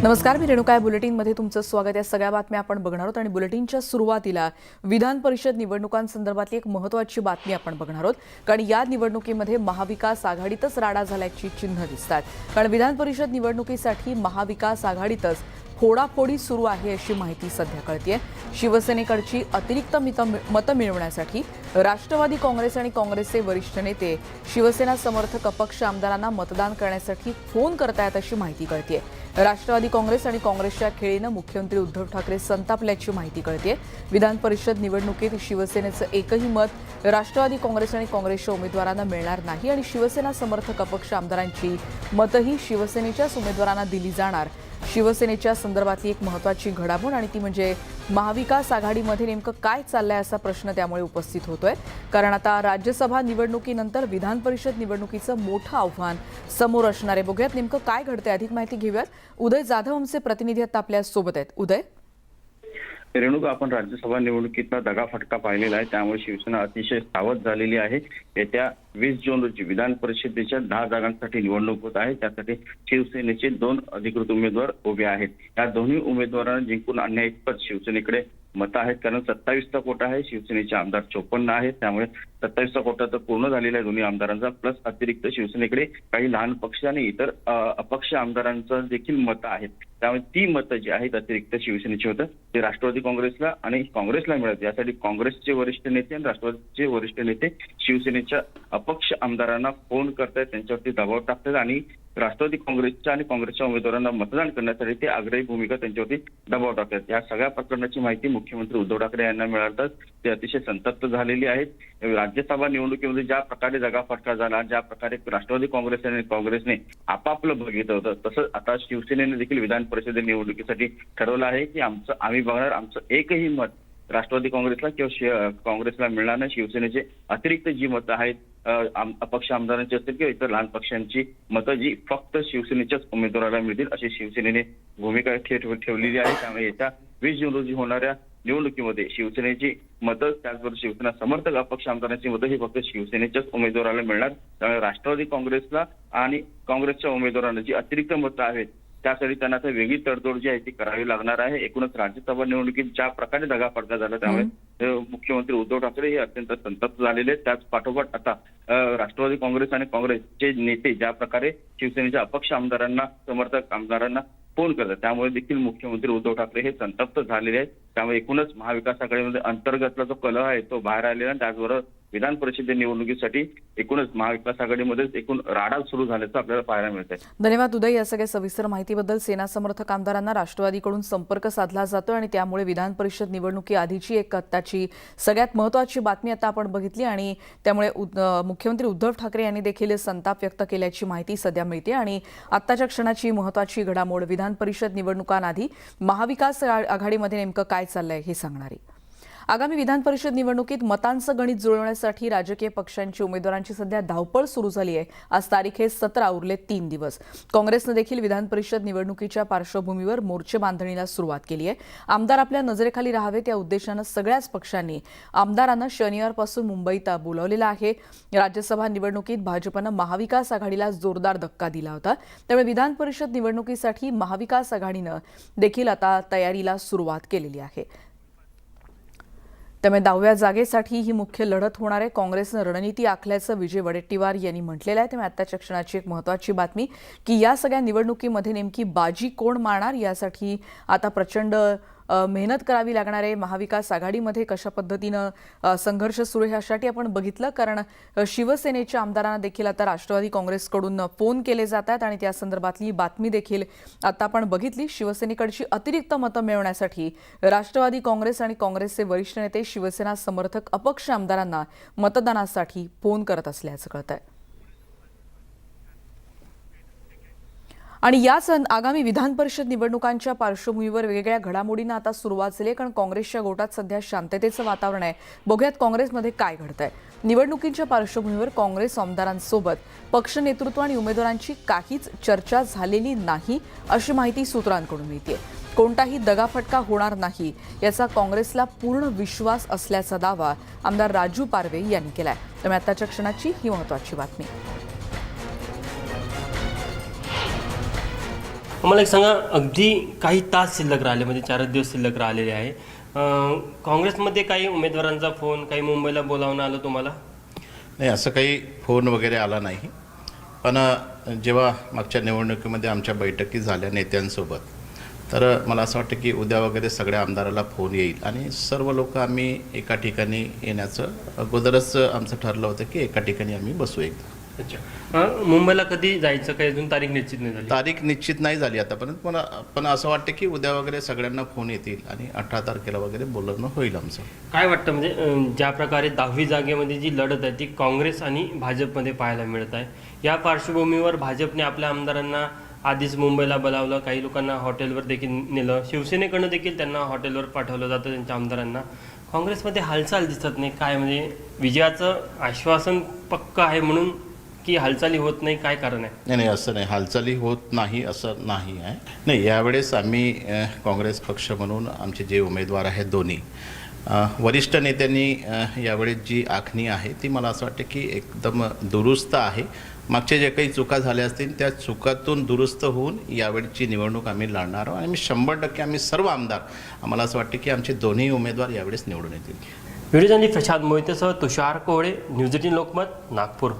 नमस्कार, मी रेणुका बुलेटिनमध्ये तुमचं स्वागत आहे। सगळ्या बातम्या आपण बघणार आहोत आणि बुलेटिनच्या सुरुवातीला विधान परिषद निवडणुकांसंदर्भातली एक महत्त्वाची बातमी आपण बघणार आहोत। कारण या निवडणुकीमध्ये महाविकास आघाडीतच राडा झाल्याची चिन्ह दिसतात। कारण विधान परिषद निवडणुकीसाठी महाविकास आघाडीतच फोडाफोडी सुरू आहे अशी माहिती सध्या कळतेय। शिवसेनेकडची अतिरिक्त मतं मिळवण्यासाठी राष्ट्रवादी काँग्रेस आणि काँग्रेसचे वरिष्ठ नेते शिवसेना समर्थक अपक्ष आमदारांना मतदान करण्यासाठी फोन करतायत अशी माहिती कळतेय। राष्ट्रवादी काँग्रेस आणि काँग्रेसच्या खेळीनं मुख्यमंत्री उद्धव ठाकरे संतापल्याची माहिती कळतेय। विधान परिषद निवडणुकीत शिवसेनेचं एकही मत राष्ट्रवादी काँग्रेस आणि काँग्रेसच्या उमेदवारांना मिळणार नाही आणि शिवसेना समर्थक अपक्ष आमदारांची मतही शिवसेनेच्याच उमेदवारांना दिली जाणार। शिवसेनेच्या संदर्भातली एक महत्त्वाची घडामोड आणि ती म्हणजे महाविकास आघाडीमध्ये नेमकं काय चाललंय असा प्रश्न त्यामुळे उपस्थित होतोय। कारण आता राज्यसभा निवडणुकीनंतर विधान परिषद निवडणुकीचं मोठं आव्हान समोर असणार आहे। बघूयात नेमकं काय घडतंय, अधिक माहिती घेऊयात। उदय जाधव आमचे प्रतिनिधी आता आपल्या सोबत आहेत। उदय, रेणुका, आपण राज्यसभा निवडणुकीतला दगाफटका पाहिलेला आहे, त्यामुळे शिवसेना अतिशय सावध झालेली आहे। येत्या 20 जून रोजी विधान परिषदेच्या 10 जागांसाठी निवडणूक होत आहे। त्यासाठी शिवसेनेचे 2 अधिकृत उमेदवार उभे आहेत। या दोन्ही उमेदवारांना जिंकून आणण्याइतपत शिवसेनेकडे मतं आहेत, कारण 27चा कोटा आहे, शिवसेनेचे आमदार 54 आहेत। त्यामुळे 27चा कोटा तर पूर्ण झालेला आहे दोन्ही आमदारांचा, प्लस अतिरिक्त शिवसेनेकडे काही लहान पक्ष आणि इतर अपक्ष आमदारांचा देखील मतं आहेत। त्यामुळे ती मतं जी आहेत अतिरिक्त शिवसेनेची होतं ते राष्ट्रवादी काँग्रेसला आणि काँग्रेसला मिळत, यासाठी काँग्रेसचे वरिष्ठ नेते आणि राष्ट्रवादीचे वरिष्ठ नेते शिवसेनेच्या अपक्ष आमदारांना फोन करतायत, त्यांच्यावरती दबाव टाकतात आणि राष्ट्रवादी काँग्रेसच्या आणि काँग्रेसच्या उमेदवारांना मतदान करण्यासाठी ते आग्रही भूमिका त्यांच्यावरती दबाव टाकतात। या सगळ्या प्रकरणाची माहिती मुख्यमंत्री उद्धव ठाकरे यांना मिळाल्यास ते अतिशय संतप्त झालेली आहेत। राज्यसभा निवडणुकीमध्ये ज्या प्रकारे दगाफटका झाला, ज्या प्रकारे राष्ट्रवादी काँग्रेस आणि काँग्रेसने आपापलं बघितलं होतं, तसंच आता शिवसेनेने देखील विधान परिषद निवडणुकीसाठी ठरवलं आहे की आम्ही बघणार, आमचं एकही मत राष्ट्रवादी काँग्रेसला किंवा काँग्रेसला मिळणार नाही। शिवसेनेचे अतिरिक्त जी मतं आहेत अपक्ष आमदारांची असतील किंवा इतर लहान पक्षांची मतं जी फक्त शिवसेनेच्याच उमेदवाराला मिळतील अशी शिवसेनेने भूमिका ठेवलेली आहे। त्यामुळे येत्या 20 जून रोजी होणाऱ्या निवडणुकीमध्ये शिवसेनेची मतं, त्याचबरोबर शिवसेना समर्थक अपक्ष आमदारांची मतं ही फक्त शिवसेनेच्याच उमेदवाराला मिळणार। त्यामुळे राष्ट्रवादी काँग्रेसला आणि काँग्रेसच्या उमेदवारांना जी अतिरिक्त मतं आहेत त्यासाठी त्यांना आता वेगळी तडजोड जी आहे ती करावी लागणार आहे। एकूणच राज्यसभा निवडणुकीत ज्या प्रकारे दगाफटका झाला त्यामुळे मुख्यमंत्री उद्धव ठाकरे हे अत्यंत संतप्त झालेले आहेत। त्याच पाठोपाठ आता राष्ट्रवादी काँग्रेस आणि काँग्रेसचे नेते ज्या प्रकारे शिवसेनेच्या अपक्ष आमदारांना समर्थक आमदारांना फोन करतात, त्यामुळे देखील मुख्यमंत्री उद्धव ठाकरे हे संतप्त झालेले आहेत। त्यामुळे एकूणच महाविकास आघाडीमध्ये अंतर्गतला जो कलह आहे तो बाहेर आलेला, त्याचबरोबर विधान परिषद निवडणुकीसाठी एकूणच महाविकास आघाडीमध्येच एकूण राडा सुरू झाल्याचं आपल्याला पाहायला मिळत आहे। धन्यवाद उदय, या सगळ्या सविस्तर माहितीबद्दल। सेना समर्थक आमदारांना राष्ट्रवादीकडून संपर्क साधला जातो आणि त्यामुळे विधान परिषद निवडणुकीआधीची एक आत्ताची सगळ्यात महत्त्वाची बातमी आता आपण बघितली आणि त्यामुळे मुख्यमंत्री उद्धव ठाकरे यांनी देखील संताप व्यक्त केल्याची माहिती सध्या मिळते। आणि आत्ताच्या क्षणाची महत्त्वाची घडामोड विधान परिषद निवडणुकांआधी महाविकास आघाडीमध्ये नेमकं काय चाललंय हे सांगणारी। आगामी विधान परिषद निवडणुकीत मतांचं गणित जुळवण्यासाठी राजकीय पक्षांची उमेदवारांची सध्या धावपळ सुरू झाली आहे। आज तारीख आहे 17, उरले 3 दिवस। काँग्रेसने देखील विधान परिषद निवडणुकीच्या पार्श्वभूमीवर मोर्चे बांधणीला सुरुवात केली आहे। आमदार आपल्या नजरेखाली राहावेत या उद्देशानं सगळ्याच पक्षांनी आमदारांना शनिवारपासून मुंबईत बोलावलेलं आहे। राज्यसभा निवडणुकीत भाजपनं महाविकास आघाडीला जोरदार धक्का दिला होता, त्यामुळे विधान परिषद निवडणुकीसाठी महाविकास आघाडीनं देखील आता तयारीला सुरुवात केलेली आहे। त्यामुळे 10व्या जागेसाठी ही मुख्य लढत होणार आहे। काँग्रेसनं रणनीती आखल्याचं विजय वडेट्टीवार यांनी म्हटलेलं आहे। त्यामुळे आत्ताच्या क्षणाची एक महत्त्वाची बातमी की या सगळ्या निवडणुकीमध्ये नेमकी बाजी कोण मारणार यासाठी आता प्रचंड मेहनत करावी लागणार आहे। महाविकास आघाडीमध्ये कशा पद्धतीनं संघर्ष सुरू आहे यासाठी आपण बघितलं, कारण शिवसेनेच्या आमदारांना देखील आता राष्ट्रवादी काँग्रेसकडून फोन केले जात आहेत आणि त्या संदर्भातली बातमी देखील आता आपण बघितली। शिवसेनेकडची अतिरिक्त मतं मिळवण्यासाठी राष्ट्रवादी काँग्रेस आणि काँग्रेसचे वरिष्ठ नेते शिवसेना समर्थक अपक्ष आमदारांना मतदानासाठी फोन करत असल्याचं कळत आहे। आणि याच आगामी विधान परिषद निवडणुकांच्या पार्श्वभूमीवर वेगवेगळ्या घडामोडींना आता सुरुवात झाली, कारण काँग्रेसच्या गोटात सध्या शांततेचं वातावरण आहे। बघूयात काँग्रेसमध्ये काय घडतंय। निवडणुकीच्या पार्श्वभूमीवर काँग्रेस आमदारांसोबत पक्ष नेतृत्व आणि उमेदवारांची काहीच चर्चा झालेली नाही अशी माहिती सूत्रांकडून मिळते। कोणताही दगाफटका होणार नाही याचा काँग्रेसला पूर्ण विश्वास असल्याचा दावा आमदार राजू पारवे यांनी केलाय। त्यामुळे आताच्या क्षणाची ही महत्त्वाची बातमी। मला एक सांगा, अगदी काही तास शिल्लक राहिले, म्हणजे 4 दिवस शिल्लक राहिलेले आहे. काँग्रेसमध्ये काही उमेदवारांचा फोन, काही मुंबईला बोलावणं आलं तुम्हाला? नाही, असं काही फोन वगैरे आला नाही. पण जेव्हा मागच्या निवडणुकीमध्ये आमच्या बैठकी झाल्या नेत्यांसोबत, तर मला असं वाटतं की उद्या वगैरे सगळ्या आमदाराला फोन येईल आणि सर्व लोक आम्ही एका ठिकाणी येण्याचं अगोदरच आमचं ठरलं होतं की एका ठिकाणी आम्ही बसू एकदा. अच्छा, मुंबईला कधी जायचं, काही अजून तारीख निश्चित नाही झाली? तारीख निश्चित नाही झाली आतापर्यंत, पण असं वाटतं की उद्या वगैरे सगळ्यांना फोन येतील आणि 18 तारखेला वगैरे बोलणं होईल आमचं. काय वाटतं, म्हणजे ज्या प्रकारे 10वी जागेमध्ये जी लढत आहे ती काँग्रेस आणि भाजपमध्ये पाहायला मिळत आहे, या पार्श्वभूमीवर भाजपने आपल्या आमदारांना आधीच मुंबईला बोलावलं, काही लोकांना हॉटेलवर देखील नेलं, शिवसेनेकडनं देखील त्यांना हॉटेलवर पाठवलं जातं त्यांच्या आमदारांना. काँग्रेसमध्ये हालचाल दिसत नाही, काय म्हणजे विजयाचं आश्वासन पक्क आहे म्हणून की हालचाली होत नाही, काय कारण आहे? नाही, असं नाही, हालचाली होत नाही असं नाही आहे. नाही, यावेळेस आम्ही काँग्रेस पक्ष म्हणून आमचे जे उमेदवार आहेत दोन्ही वरिष्ठ नेत्यांनी यावेळेस जी आखणी आहे ती मला असं वाटतं की एकदम दुरुस्त आहे. मागच्या जे काही चुका झाल्या असतील त्या चुकातून दुरुस्त होऊन यावेळची निवडणूक आम्ही लढणार आहोत आणि 100% आम्ही सर्व आमदार, आम्हाला असं वाटतं की आमचे दोन्ही उमेदवार यावेळेस निवडून येतील. व्हिडिओ जर्नलिस्ट प्रशांत मोहितेसह तुषार कोहळे, न्यूज 18 लोकमत, नागपूर.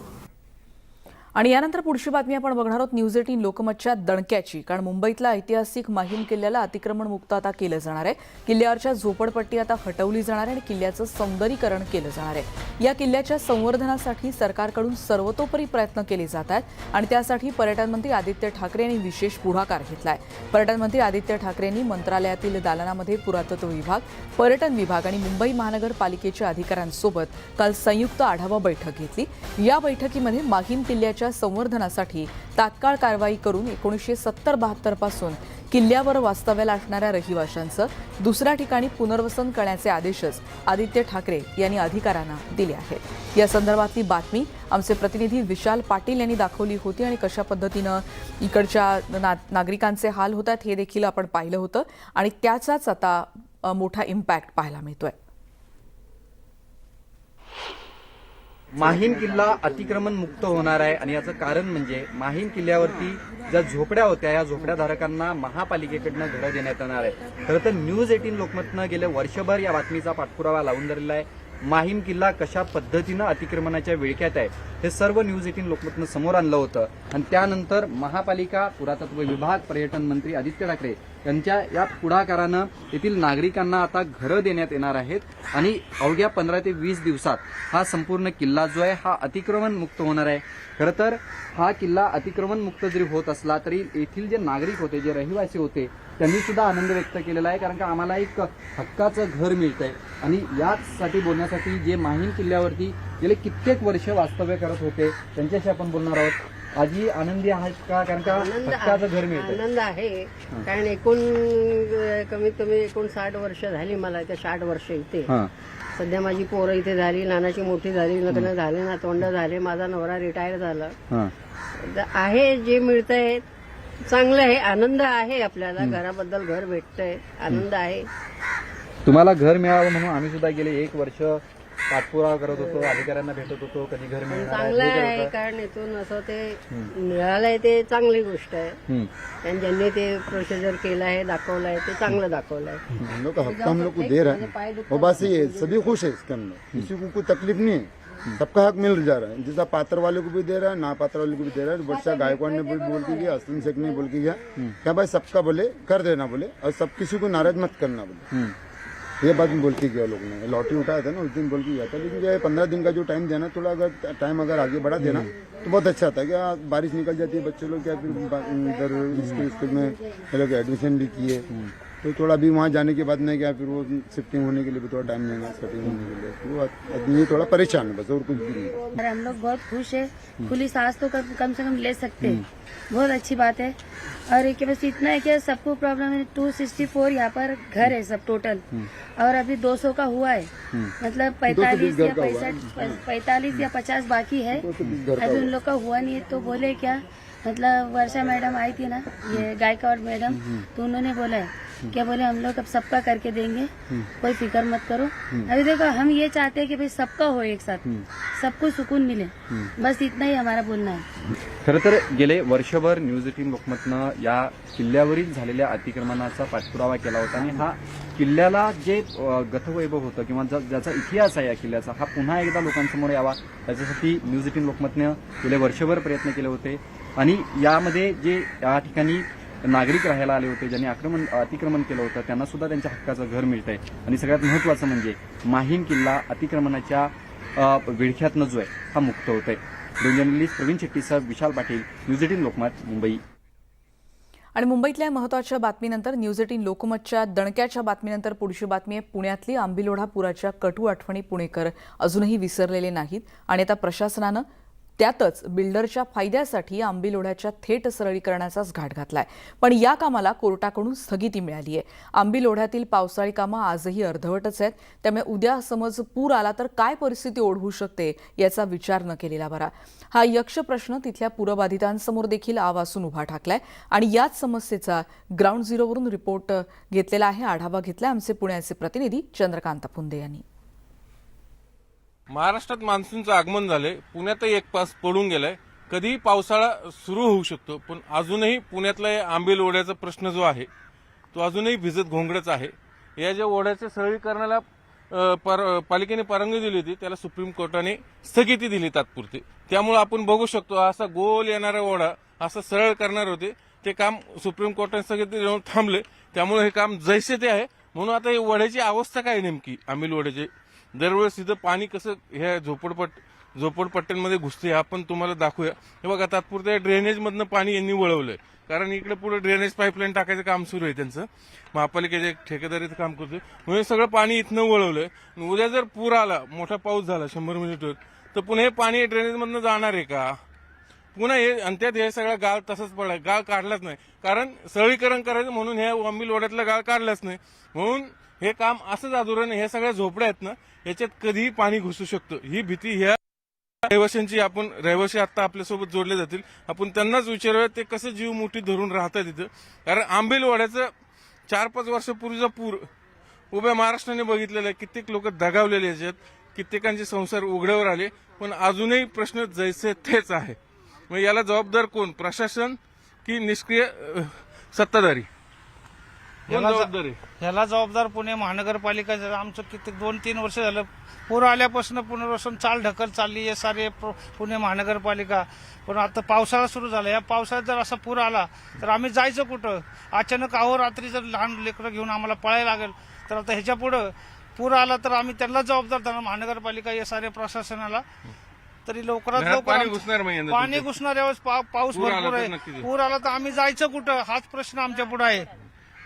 आणि यानंतर पुढची बातमी आपण बघणार आहोत न्यूज 18 लोकमतच्या दणक्याची. कारण मुंबईतला ऐतिहासिक माहीम किल्ल्याला अतिक्रमण मुक्त आता केलं जाणार आहे. किल्ल्यावरच्या झोपडपट्टी आता हटवली जाणार आहे आणि किल्ल्याचं सौंदर्यीकरण केलं जाणार आहे. या किल्ल्याच्या संवर्धनासाठी सरकारकडून सर्वतोपरी प्रयत्न केले जात आहेत आणि त्यासाठी पर्यटन मंत्री आदित्य ठाकरे यांनी विशेष पुढाकार घेतलाय. पर्यटन मंत्री आदित्य ठाकरेंनी मंत्रालयातील दालनामध्ये पुरातत्व विभाग, पर्यटन विभाग आणि मुंबई महानगरपालिकेच्या अधिकाऱ्यांसोबत काल संयुक्त आढावा बैठक घेतली. या बैठकीमध्ये माहीम किल्ल्याच्या संवर्धनासाठी तात्काळ कारवाई करून 1970-72 पासून किल्ल्यावर वास्तव्याला असणाऱ्या रहिवाशांचं दुसऱ्या ठिकाणी पुनर्वसन करण्याचे आदेशच आदित्य ठाकरे यांनी अधिकाऱ्यांना दिले आहेत. या संदर्भातली बातमी आमचे प्रतिनिधी विशाल पाटील यांनी दाखवली होती आणि कशा पद्धतीनं इकडच्या नागरिकांचे हाल होतात हे देखील आपण पाहिलं होतं आणि त्याचाच आता मोठा इम्पॅक्ट पाहायला मिळतोय. माहीम किल्ला अतिक्रमण मुक्त होणार आहे आणि याचं कारण म्हणजे माहीम किल्ल्यावरती ज्या झोपड्या होत्या या झोपड्याधारकांना महापालिकेकडनं घरं देण्यात येणार आहे. खरं तर न्यूज 18 लोकमतनं गेले वर्षभर या बातमीचा पाठपुरावा लावून धरलेला आहे. माहीम किल्ला कशा पद्धतीनं अतिक्रमणाच्या विळख्यात आहे हे सर्व न्यूज 18 लोकमतनं समोर आणलं होतं आणि त्यानंतर महापालिका, पुरातत्व विभाग, पर्यटन मंत्री आदित्य ठाकरे यांच्या या पुढाकारानं येथील नागरिकांना आता घरं देण्यात येणार आहेत आणि अवघ्या 15 ते 20 दिवसात हा संपूर्ण किल्ला जो आहे हा अतिक्रमण मुक्त होणार आहे. खरं तर हा किल्ला अतिक्रमण मुक्त जरी होत असला तरी येथील जे नागरिक होते, जे रहिवासी होते, त्यांनी सुद्धा आनंद व्यक्त केलेला आहे. कारण का आम्हाला एक हक्काचं घर मिळतंय आणि याचसाठी बोलण्यासाठी जे माहीम किल्ल्यावरती गेले कित्येक वर्ष वास्तव्य करत होते त्यांच्याशी आपण बोलणार आहोत. आजी आनंदी आहात का? कारण का हक्काचं घर मिळतंय. आनंद आहे, कारण कमीत कमी 59 वर्ष झाली मला इथे. 60 वर्ष इथे. सध्या माझी पोरं इथे झाली, नानाची मोठी झाली, लग्न झाले, नातवंड झाले, माझा नवरा रिटायर झाला आहे. जे मिळतंय चांगलं आहे, आनंद आहे. आपल्याला घराबद्दल घर भेटतंय, आनंद आहे. तुम्हाला घर मिळावं म्हणून आम्ही सुद्धा गेले 1 वर्ष पाठपुरावा करत होतो, अधिकाऱ्यांना भेटत होतो, कधी घर मिळणार चांगलं आहे. कारण इथून असं ते मिळालंय ते चांगली गोष्ट आहे. आणि ज्यांनी ते प्रोसिजर केलं आहे, दाखवलं आहे, ते चांगलं दाखवलं आहे. हम लोग का हफ्ता हम लोग को दे रहा है और बस ये सभी खुश है इसके अंदर, किसी को कोई तकलीफ नहीं है, सबका हक मिल जा रहा है. जैसा पात्र वाले को भी दे रहा है, ना पात्र वाले को भी दे रहा है. वर्षा गायकवाड़ ने भी बोल के गया, असलम शेख ने बोल के गया क्या भाई सबका बोले कर देना बोले और सब किसी को नाराज मत करना बोले. ये बात बोल के गया लोग ने. लॉटरी उठाया था ना उस दिन बोल के गया था. लेकिन जो है 15 दिन का जो टाइम देना, थोड़ा अगर टाइम अगर आगे बढ़ा देना तो बहुत अच्छा था. क्या बारिश निकल जाती है, बच्चे लोग क्या फिर इधर स्कूल में लोग एडमिशन भी किए तो थोड़ा भी वहाँ जाने के बाद में क्या फिर वो शिफ्टिंग होने के लिए भी थोड़ा टाइम लेना, सेटिंग होने के लिए तो आदमी थोड़ा परेशान है बस, और कुछ भी नहीं. हम लोग बहुत खुश है. खुली सांस तो कम से कम ले सकते हैं. बहुत अच्छी बात है. और एक बस इतना है कि सबको प्रॉब्लम है. 264 यहाँ पर घर है सब टोटल और अभी 200 का हुआ है. मतलब 45 या 45 या 50 बाकी है. अभी उन लोग का हुआ नहीं है. तो बोले क्या मतलब वर्षा मैडम आई थी ना, ये गायकवाड़ मैडम, तो उन्होंने बोला है क्या बोले हम लोग अब सबका करके देंगे, कोई फिक्र मत करो। अभी देखो हम ये चाहते हैं कि भाई सबका हो एक साथ, सबको सुकून मिले, बस इतना ही हमारा बोलना है। खरं तर गेले वर्षभर न्यूज 18 लोकमतनं या किल्ल्यावरील झालेल्या अतिक्रमणाचा पाठपुरावा केला होता आणि हा किल्ल्याला जे गतवैभव होतं किंवा ज्याचा इतिहास आहे या किल्ल्याचा हा पुन्हा एकदा लोकांसमोर यावा याच्यासाठी न्यूज 18 लोकमतनं गेले वर्षभर प्रयत्न केले होते आणि यामध्ये जे या ठिकाणी नागरिक राहायला आले होते, ज्यांनी अतिक्रमण केलं होतं, त्यांना सुद्धा त्यांच्या हक्काचं घर मिळतंय आणि सगळ्यात महत्त्वाचं म्हणजे माहीम किल्ला अतिक्रमणाच्या विळख्यातनं जो आहे हा मुक्त होत आहे। Journalist Pravin शेट्टीसह Vishal Patil, news 18 Lokmat, Mumbai. आणि मुंबईतल्या महत्त्वाच्या बातमीनंतर न्यूज 18 लोकमतच्या दणक्याच्या बातमीनंतर पुढची बातमी आहे पुण्यातली आंबीलोढा पुराच्या कटू आठवणी पुणेकर अजूनही विसरलेले नाहीत आणि आता प्रशासनानं त्यातच बिल्डरच्या फायद्यासाठी आंबीलोढ्याच्या थेट सरळीकरणाचाच घाट घातलाय। पण या कामाला कोर्टाकडून स्थगिती मिळाली आहे। आंबीलोढ्यातील पावसाळी कामं आजही अर्धवटच आहेत, त्यामुळे उद्या समज पूर आला तर काय परिस्थिती ओढवू शकते याचा विचार न केलेला बरा। हा यक्ष प्रश्न तिथल्या पूरबाधितांसमोर देखील आवासून उभा ठाकलाय आणि याच समस्येचा ग्राउंड झिरोवरून रिपोर्ट घेतलेला आहे, आढावा घेतलाय आमचे पुण्याचे प्रतिनिधी चंद्रकांत फुंदे यांनी। महाराष्ट्रात मान्सूनचं आगमन झालंय, पुण्यातही एक पास पडून गेलाय, कधीही पावसाळा सुरू होऊ शकतो, पण अजूनही पुण्यातला आंबील प्रश्न जो आहे तो अजूनही भिजत घोंगडच आहे। या ज्या ओढ्याच्या सरळीकरणाला पालिकेने परवानगी दिली होती त्याला सुप्रीम कोर्टाने स्थगिती दिली तात्पुरती, त्यामुळे आपण बघू शकतो असा गोल येणारा ओढा असं सरळ करणार होते, ते काम सुप्रीम कोर्टाने स्थगिती देऊन थांबले, त्यामुळे हे काम जैसे ते आहे। म्हणून आता ही ओढ्याची अवस्था काय नेमकी आंबील ओढ्याची, दरवेळेस इथं पाणी कसं ह्या झोपडपट्ट्यांमध्ये घुसते आपण तुम्हाला दाखवूया। हे बघा तात्पुरत्या ड्रेनेजमधनं पाणी यांनी वळवलंय, कारण इकडे पुढे ड्रेनेज पाईपलाईन टाकायचं काम सुरू आहे त्यांचं, महापालिकेचे ठेकेदार इथं काम करतोय, म्हणजे सगळं पाणी इथनं वळवलंय। उद्या जर पूर आला, मोठा पाऊस झाला 100 मिनिट, तर पुन्हा हे पाणी ड्रेनेजमधनं जाणार आहे का पुन्हा हे, आणि त्यात हे सगळा गाळ तसंच पडलाय, गाळ काढलाच नाही, कारण सरळीकरण करायचं म्हणून ह्या आंबील ओढ्यातला गाळ काढलाच नाही, म्हणून हे काम असंच अधुरं हे सगळ्या झोपड्या आहेत ना याच्यात कधीही पाणी घुसू शकतं, ही भीती ह्या रहिवाशांची। आपण रहिवाशी आता आपल्यासोबत जोडले जातील, आपण त्यांनाच विचारूया ते कसं जीव मुठी धरून राहतात तिथं, कारण आंबील ओढ्याचं 4-5 वर्षापूर्वीचा पूर उभ्या महाराष्ट्राने बघितलेला आहे, कित्येक लोक दगावलेले याच्यात, कित्येकांचे संसार उघड्यावर आले, पण अजूनही प्रश्न जैसे तेच आहे। मग याला जबाबदार कोण, प्रशासन की निष्क्रिय सत्ताधारी, ह्याला जबाबदार पुणे महानगरपालिका। आमचं किती 2-3 वर्ष झालं पूर आल्यापासून पुनर्वसन चाल ढकल चालली आहे सारे पुणे महानगरपालिका, पण आता पावसाळा सुरू झाला, या पावसाळ्यात जर असा पूर आला तर आम्ही जायचं कुठं, अचानक अहोरात्री जर लहान लेकरं घेऊन आम्हाला पळायला लागेल, तर आता ह्याच्या पुढं पूर आला तर आम्ही त्यांना जबाबदार धरणार, महानगरपालिका या सारे प्रशासनाला। तरी लवकरात लवकर पाणी घुसणार, यावेळेस पाऊस भरपूर आहे, पूर आला तर आम्ही जायचं कुठं, हाच प्रश्न आमच्या पुढे आहे।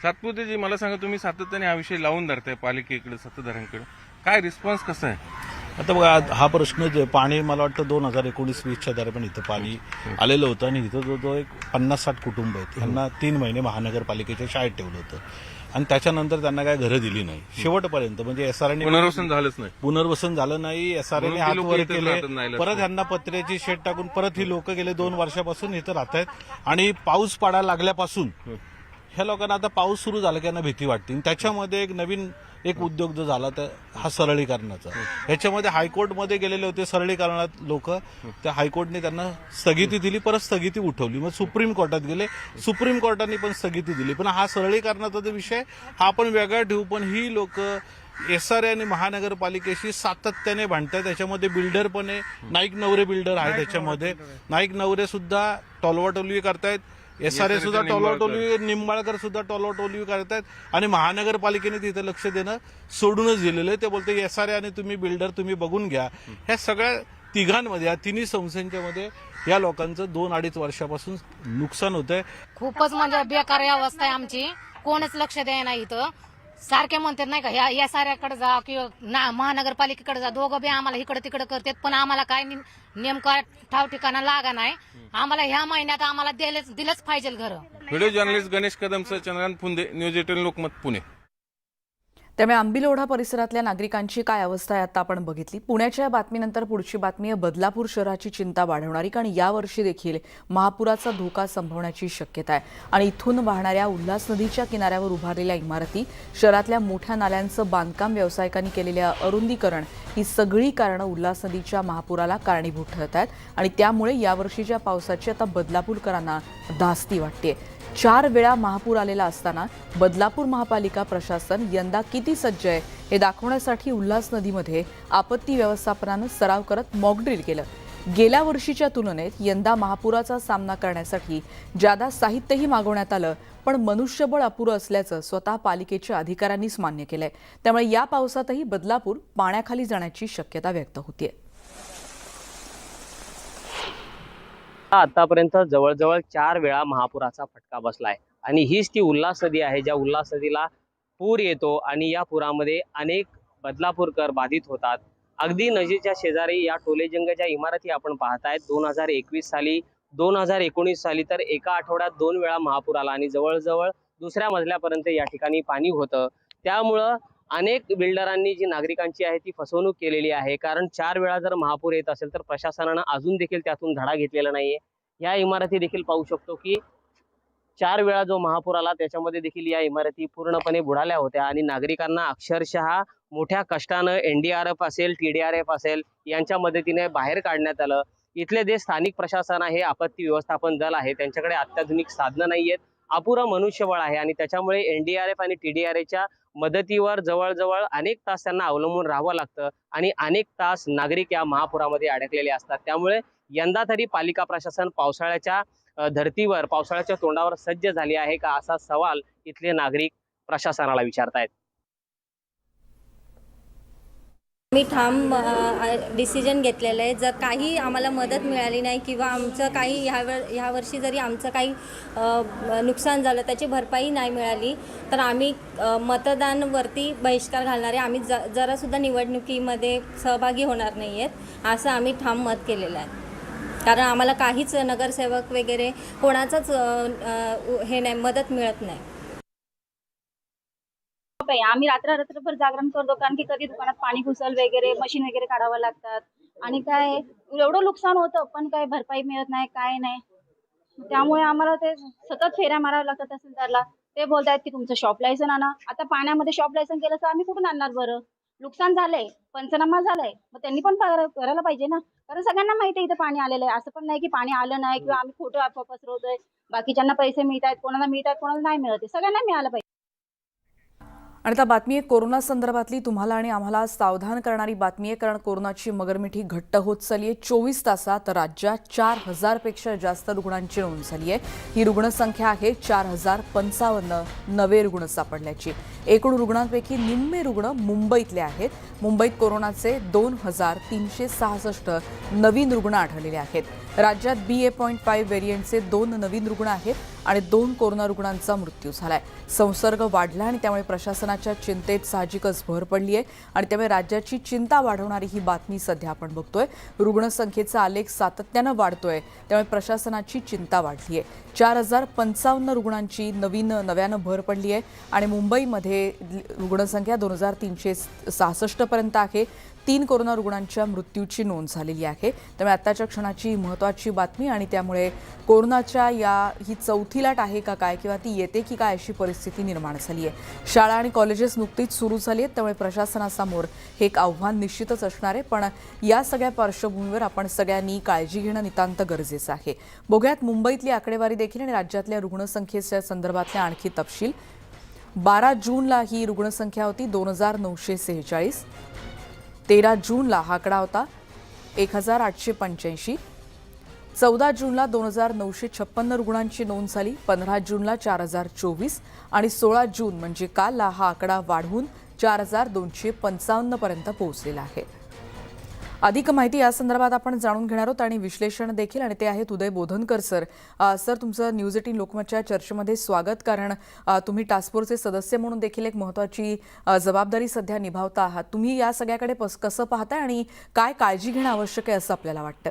सातपुतेजी, मला सांगा, तुम्ही सातत्याने हा विषय लावून धरताय पालिकेकडे, सत्ताधाऱ्यांकडे, काय रिस्पॉन्स कसा आहे? आता बघा, हा प्रश्न जे पाणी मला वाटतं 2019-20च्या दरम्यान इथं पाणी आलेलं होतं आणि इथं जो एक 50-60 कुटुंब आहेत त्यांना 3 महिने महानगरपालिकेच्या शाळेत ठेवलं होतं आणि त्याच्यानंतर त्यांना काय घरं दिली नाही शेवटपर्यंत, म्हणजे एसआरने पुनर्वसन झालंच नाही, पुनर्वसन झालं नाही, एसआरने हात वर केले, परत ह्यांना पत्र्याची शेड टाकून परत ही लोक गेले 2 वर्षापासून इथं राहत आहेत आणि पाऊस पडायला लागल्यापासून ह्या लोकांना आता पाऊस सुरू झाला की यांना भीती वाटते। त्याच्यामध्ये एक नवीन उद्योग जो झाला तर हा सरळीकरणाचा, ह्याच्यामध्ये हायकोर्टमध्ये गेलेले होते सरळीकरणात लोक, त्या हायकोर्टने त्यांना स्थगिती दिली, परत स्थगिती उठवली, मग सुप्रीम कोर्टात गेले, सुप्रीम कोर्टाने पण स्थगिती दिली, पण हा सरळीकरणाचा जो विषय हा आपण वेगळा ठेवू, पण ही लोक एसआरए आणि महानगरपालिकेशी सातत्याने भांडतात। त्याच्यामध्ये बिल्डर पण आहे, नाईक नवरे बिल्डर आहे, त्याच्यामध्ये नाईक नवरे सुद्धा टोलवाटोलवी करतायत, एसआरए सुद्धा टोलवाटोलवी, निंबाळकर सुद्धा टोलवाटोलवी करतायत आणि महानगरपालिकेने तिथे लक्ष देणं सोडूनच दिलेलं आहे। ते बोलते एसआरए आणि तुम्ही बिल्डर तुम्ही बघून घ्या। ह्या सगळ्या तिघांमध्ये, या तिन्ही संस्थांच्या मध्ये या लोकांचं 2-2.5 वर्षापासून नुकसान होत आहे। खूपच म्हणजे बेकार अवस्था आहे आमची, कोणच लक्ष द्यायला इथं, सारखे म्हणतात नाही का या साऱ्याकडे जा किंवा महानगरपालिकेकडे जा, दोघं बी आम्हाला इकडे तिकडे करतात, पण आम्हाला काय नेमका ठाव ठिकाणा लागा नाही, आम्हाला ह्या महिन्यात आम्हाला दिलंच पाहिजे घर। व्हिडिओ जर्नलिस्ट गणेश कदमसह चंद्रकांत फुंदे, न्यूज 18 लोकमत, पुणे। त्यामुळे आंबिलोढा परिसरातल्या नागरिकांची काय अवस्था आहे आता आपण बघितली. पुण्याच्या या बातमीनंतर पुढची बातमी आहे बदलापूर शहराची चिंता वाढवणारी, कारण यावर्षी देखील महापुराचा धोका संभवण्याची शक्यता आहे. आणि इथून वाहणाऱ्या उल्हास नदीच्या किनाऱ्यावर उभारलेल्या इमारती, शहरातल्या मोठ्या नाल्यांचं बांधकाम, व्यावसायिकांनी केलेल्या अरुंदीकरण ही सगळी कारणं उल्हास नदीच्या महापुराला कारणीभूत ठरत आहेत. आणि त्यामुळे यावर्षीच्या पावसाची आता बदलापूरकरांना धास्ती वाटते. 4 वेळा महापूर आलेला असताना बदलापूर महापालिका प्रशासन यंदा किती सज्ज आहे हे दाखवण्यासाठी उल्हास नदीमध्ये आपत्ती व्यवस्थापनानं सराव करत मॉकड्रिल केलं. गेल्या वर्षीच्या तुलनेत यंदा महापुराचा सामना करण्यासाठी जादा साहित्यही मागवण्यात आलं, पण मनुष्यबळ अपुरं असल्याचं स्वतः पालिकेच्या अधिकाऱ्यांनीच मान्य केलंय. त्यामुळे या पावसातही बदलापूर पाण्याखाली जाण्याची शक्यता व्यक्त होतीये. आतापर्यंत जवळजवळ 4 वेळा महापुराचा फटका बसलाय आणि हीच ती उल्हास नदी आहे ज्या उल्हास नदीला पूर येतो आणि या पुरामध्ये अनेक बदलापूरकर बाधित होतात. अगदी नदीच्या शेजारी या टोलेजंगच्या इमारती आपण पाहतायत. 2021 साली 2019 साली तर एका आठवड्यात 2 वेळा महापूर आला आणि जवळजवळ दुसऱ्या मजल्यापर्यंत या ठिकाणी पाणी होतं. त्यामुळं अनेक बिल्डरांनी जी नागरिकांची आहे ती फसवणूक केलेली आहे. कारण 4 वेळा जर महापूर येत असेल तर प्रशासनानं अजून देखील त्यातून धडा घेतलेला नाहीये. या इमारती देखील पाहू शकतो की 4 वेळा जो महापूर आला त्याच्यामध्ये देखील या इमारती पूर्णपणे बुडाल्या होत्या आणि नागरिकांना अक्षरशः मोठ्या कष्टानं NDRF असेल, TDRF असेल यांच्या मदतीने बाहेर काढण्यात आलं. इथले जे स्थानिक प्रशासन आहे, आपत्ती व्यवस्थापन दल आहे, त्यांच्याकडे अत्याधुनिक साधनं नाहीयेत, अपुरं मनुष्यबळ आहे आणि त्याच्यामुळे NDRF आणि TDRFच्या मदतीवर जवळजवळ अनेक तास त्यांना अवलंबून राहावं लागतं आणि अनेक तास नागरिक या महापुरामध्ये अडकलेले असतात. त्यामुळे यंदा तरी पालिका प्रशासन पावसाळ्याच्या धर्तीवर, पावसाळ्याच्या तोंडावर सज्ज झाली आहे का असा सवाल इथले नागरिक प्रशासनाला विचारतायत. मी ठाम डिसिजन घेतलेलं आहे. जर काही आम्हाला मदत मिळाली नाही किंवा आमचं काही ह्या वर्षी जरी आमचं काही नुकसान झालं, त्याची भरपाई नाही मिळाली, तर आम्ही मतदानवरती बहिष्कार घालणार आहे. आम्ही जरासुद्धा निवडणुकीमध्ये सहभागी होणार नाही आहेत असं आम्ही ठाम मत केलेलं आहे. कारण आम्हाला काहीच नगरसेवक वगैरे कोणाचाच हे नाही, मदत मिळत नाही. आम्ही रात्रभर जागरण करतो, कारण की कधी दुकानात पाणी घुसल वगैरे, मशीन वगैरे काढावं लागतात आणि काय एवढं नुकसान होतं पण काय भरपाई मिळत नाही, काय नाही. त्यामुळे आम्हाला ते सतत फेऱ्या माराव्या लागतात तहसीलदारला. ते बोलतायत की तुमचं शॉप लायसन आणा. आता पाण्यामध्ये शॉप लायसन केलं तर आम्ही कुठून आणणार बरं? नुकसान झालंय, पंचनामा झालाय, मग त्यांनी पण करायला पाहिजे ना. कारण सगळ्यांना माहिती आहे इथं पाणी आलेलं आहे. असं पण नाही की पाणी आलं नाही किंवा आम्ही खोटं अफवा पसरवतोय. बाकीच्यांना पैसे मिळत आहेत, कोणाला मिळत आहेत, कोणाला नाही मिळत. सगळ्यांना मिळालं पाहिजे. आणि आता बातमी आहे कोरोना संदर्भातली, तुम्हाला आणि आम्हाला सावधान करणारी बातमी आहे. कारण कोरोनाची मगरमिठी घट्ट होत चालली आहे. 24 तासात राज्यात 4000पेक्षा जास्त रुग्णांची नोंद झाली आहे. ही रुग्णसंख्या आहे 4055 नवे रुग्ण सापडल्याची. एकूण रुग्णांपैकी निम्मे रुग्ण मुंबईतले आहेत. मुंबईत कोरोनाचे 2366 नवीन रुग्ण आढळलेले आहेत. राज्यात BA.5 व्हेरियंटचे 2 नवीन रुग्ण आहेत आणि 2 कोरोना रुग्णांचा मृत्यू झालाय. संसर्ग वाढला आणि त्यामुळे प्रशासनाच्या चिंतेत साहजिकच भर पडली आहे आणि त्यामुळे राज्याची चिंता वाढवणारी ही बातमी सध्या आपण बघतोय. रुग्णसंख्येचा आलेख सातत्यानं वाढतोय, त्यामुळे प्रशासनाची चिंता वाढली आहे. 4055 रुग्णांची नव्यानं भर पडली आहे आणि मुंबईमध्ये रुग्णसंख्या 2366 पर्यंत आहे. 3 कोरोना रुग्णांच्या मृत्यूची नोंद झालेली आहे. त्यामुळे आत्ताच्या क्षणाची महत्त्वाची बातमी आणि त्यामुळे कोरोनाच्या ही चौथी लाट आहे का काय किंवा ती येते की काय अशी परिस्थिती निर्माण झाली आहे. शाळा आणि कॉलेजेस नुकतीच सुरू झाली आहेत, त्यामुळे प्रशासनासमोर हे एक आव्हान निश्चितच असणार आहे. पण या सगळ्या पार्श्वभूमीवर आपण सगळ्यांनी काळजी घेणं नितांत गरजेचं आहे. बघूयात मुंबईतली आकडेवारी देखील आणि राज्यातल्या रुग्णसंख्येच्या संदर्भातल्या आणखी तपशील. 12 जूनला ही रुग्णसंख्या होती 2946. 13 जूनला हा आकडा होता 1885. 14 जूनला 2956 रुग्णांची नोंद झाली. 15 जूनला 4024 आणि 16 जून म्हणजे काल हा आकडा वाढून 4255 पर्यंत पोहोचलेला आहे. अधिक माहिती या संदर्भात आपण जाणून घेणार आहोत आणि विश्लेषण देखील, आणि ते आहेत उदय बोधनकर सर. सर, तुमचं न्यूज 18 लोकमतच्या चर्चेमध्ये स्वागत. कारण तुम्ही टास्क फोर्सचे सदस्य म्हणून देखील एक महत्त्वाची जबाबदारी सध्या निभावता आहात. तुम्ही या सगळ्याकडे कसं पाहताय आणि काय काळजी घेणं आवश्यक आहे असं आपल्याला वाटतं?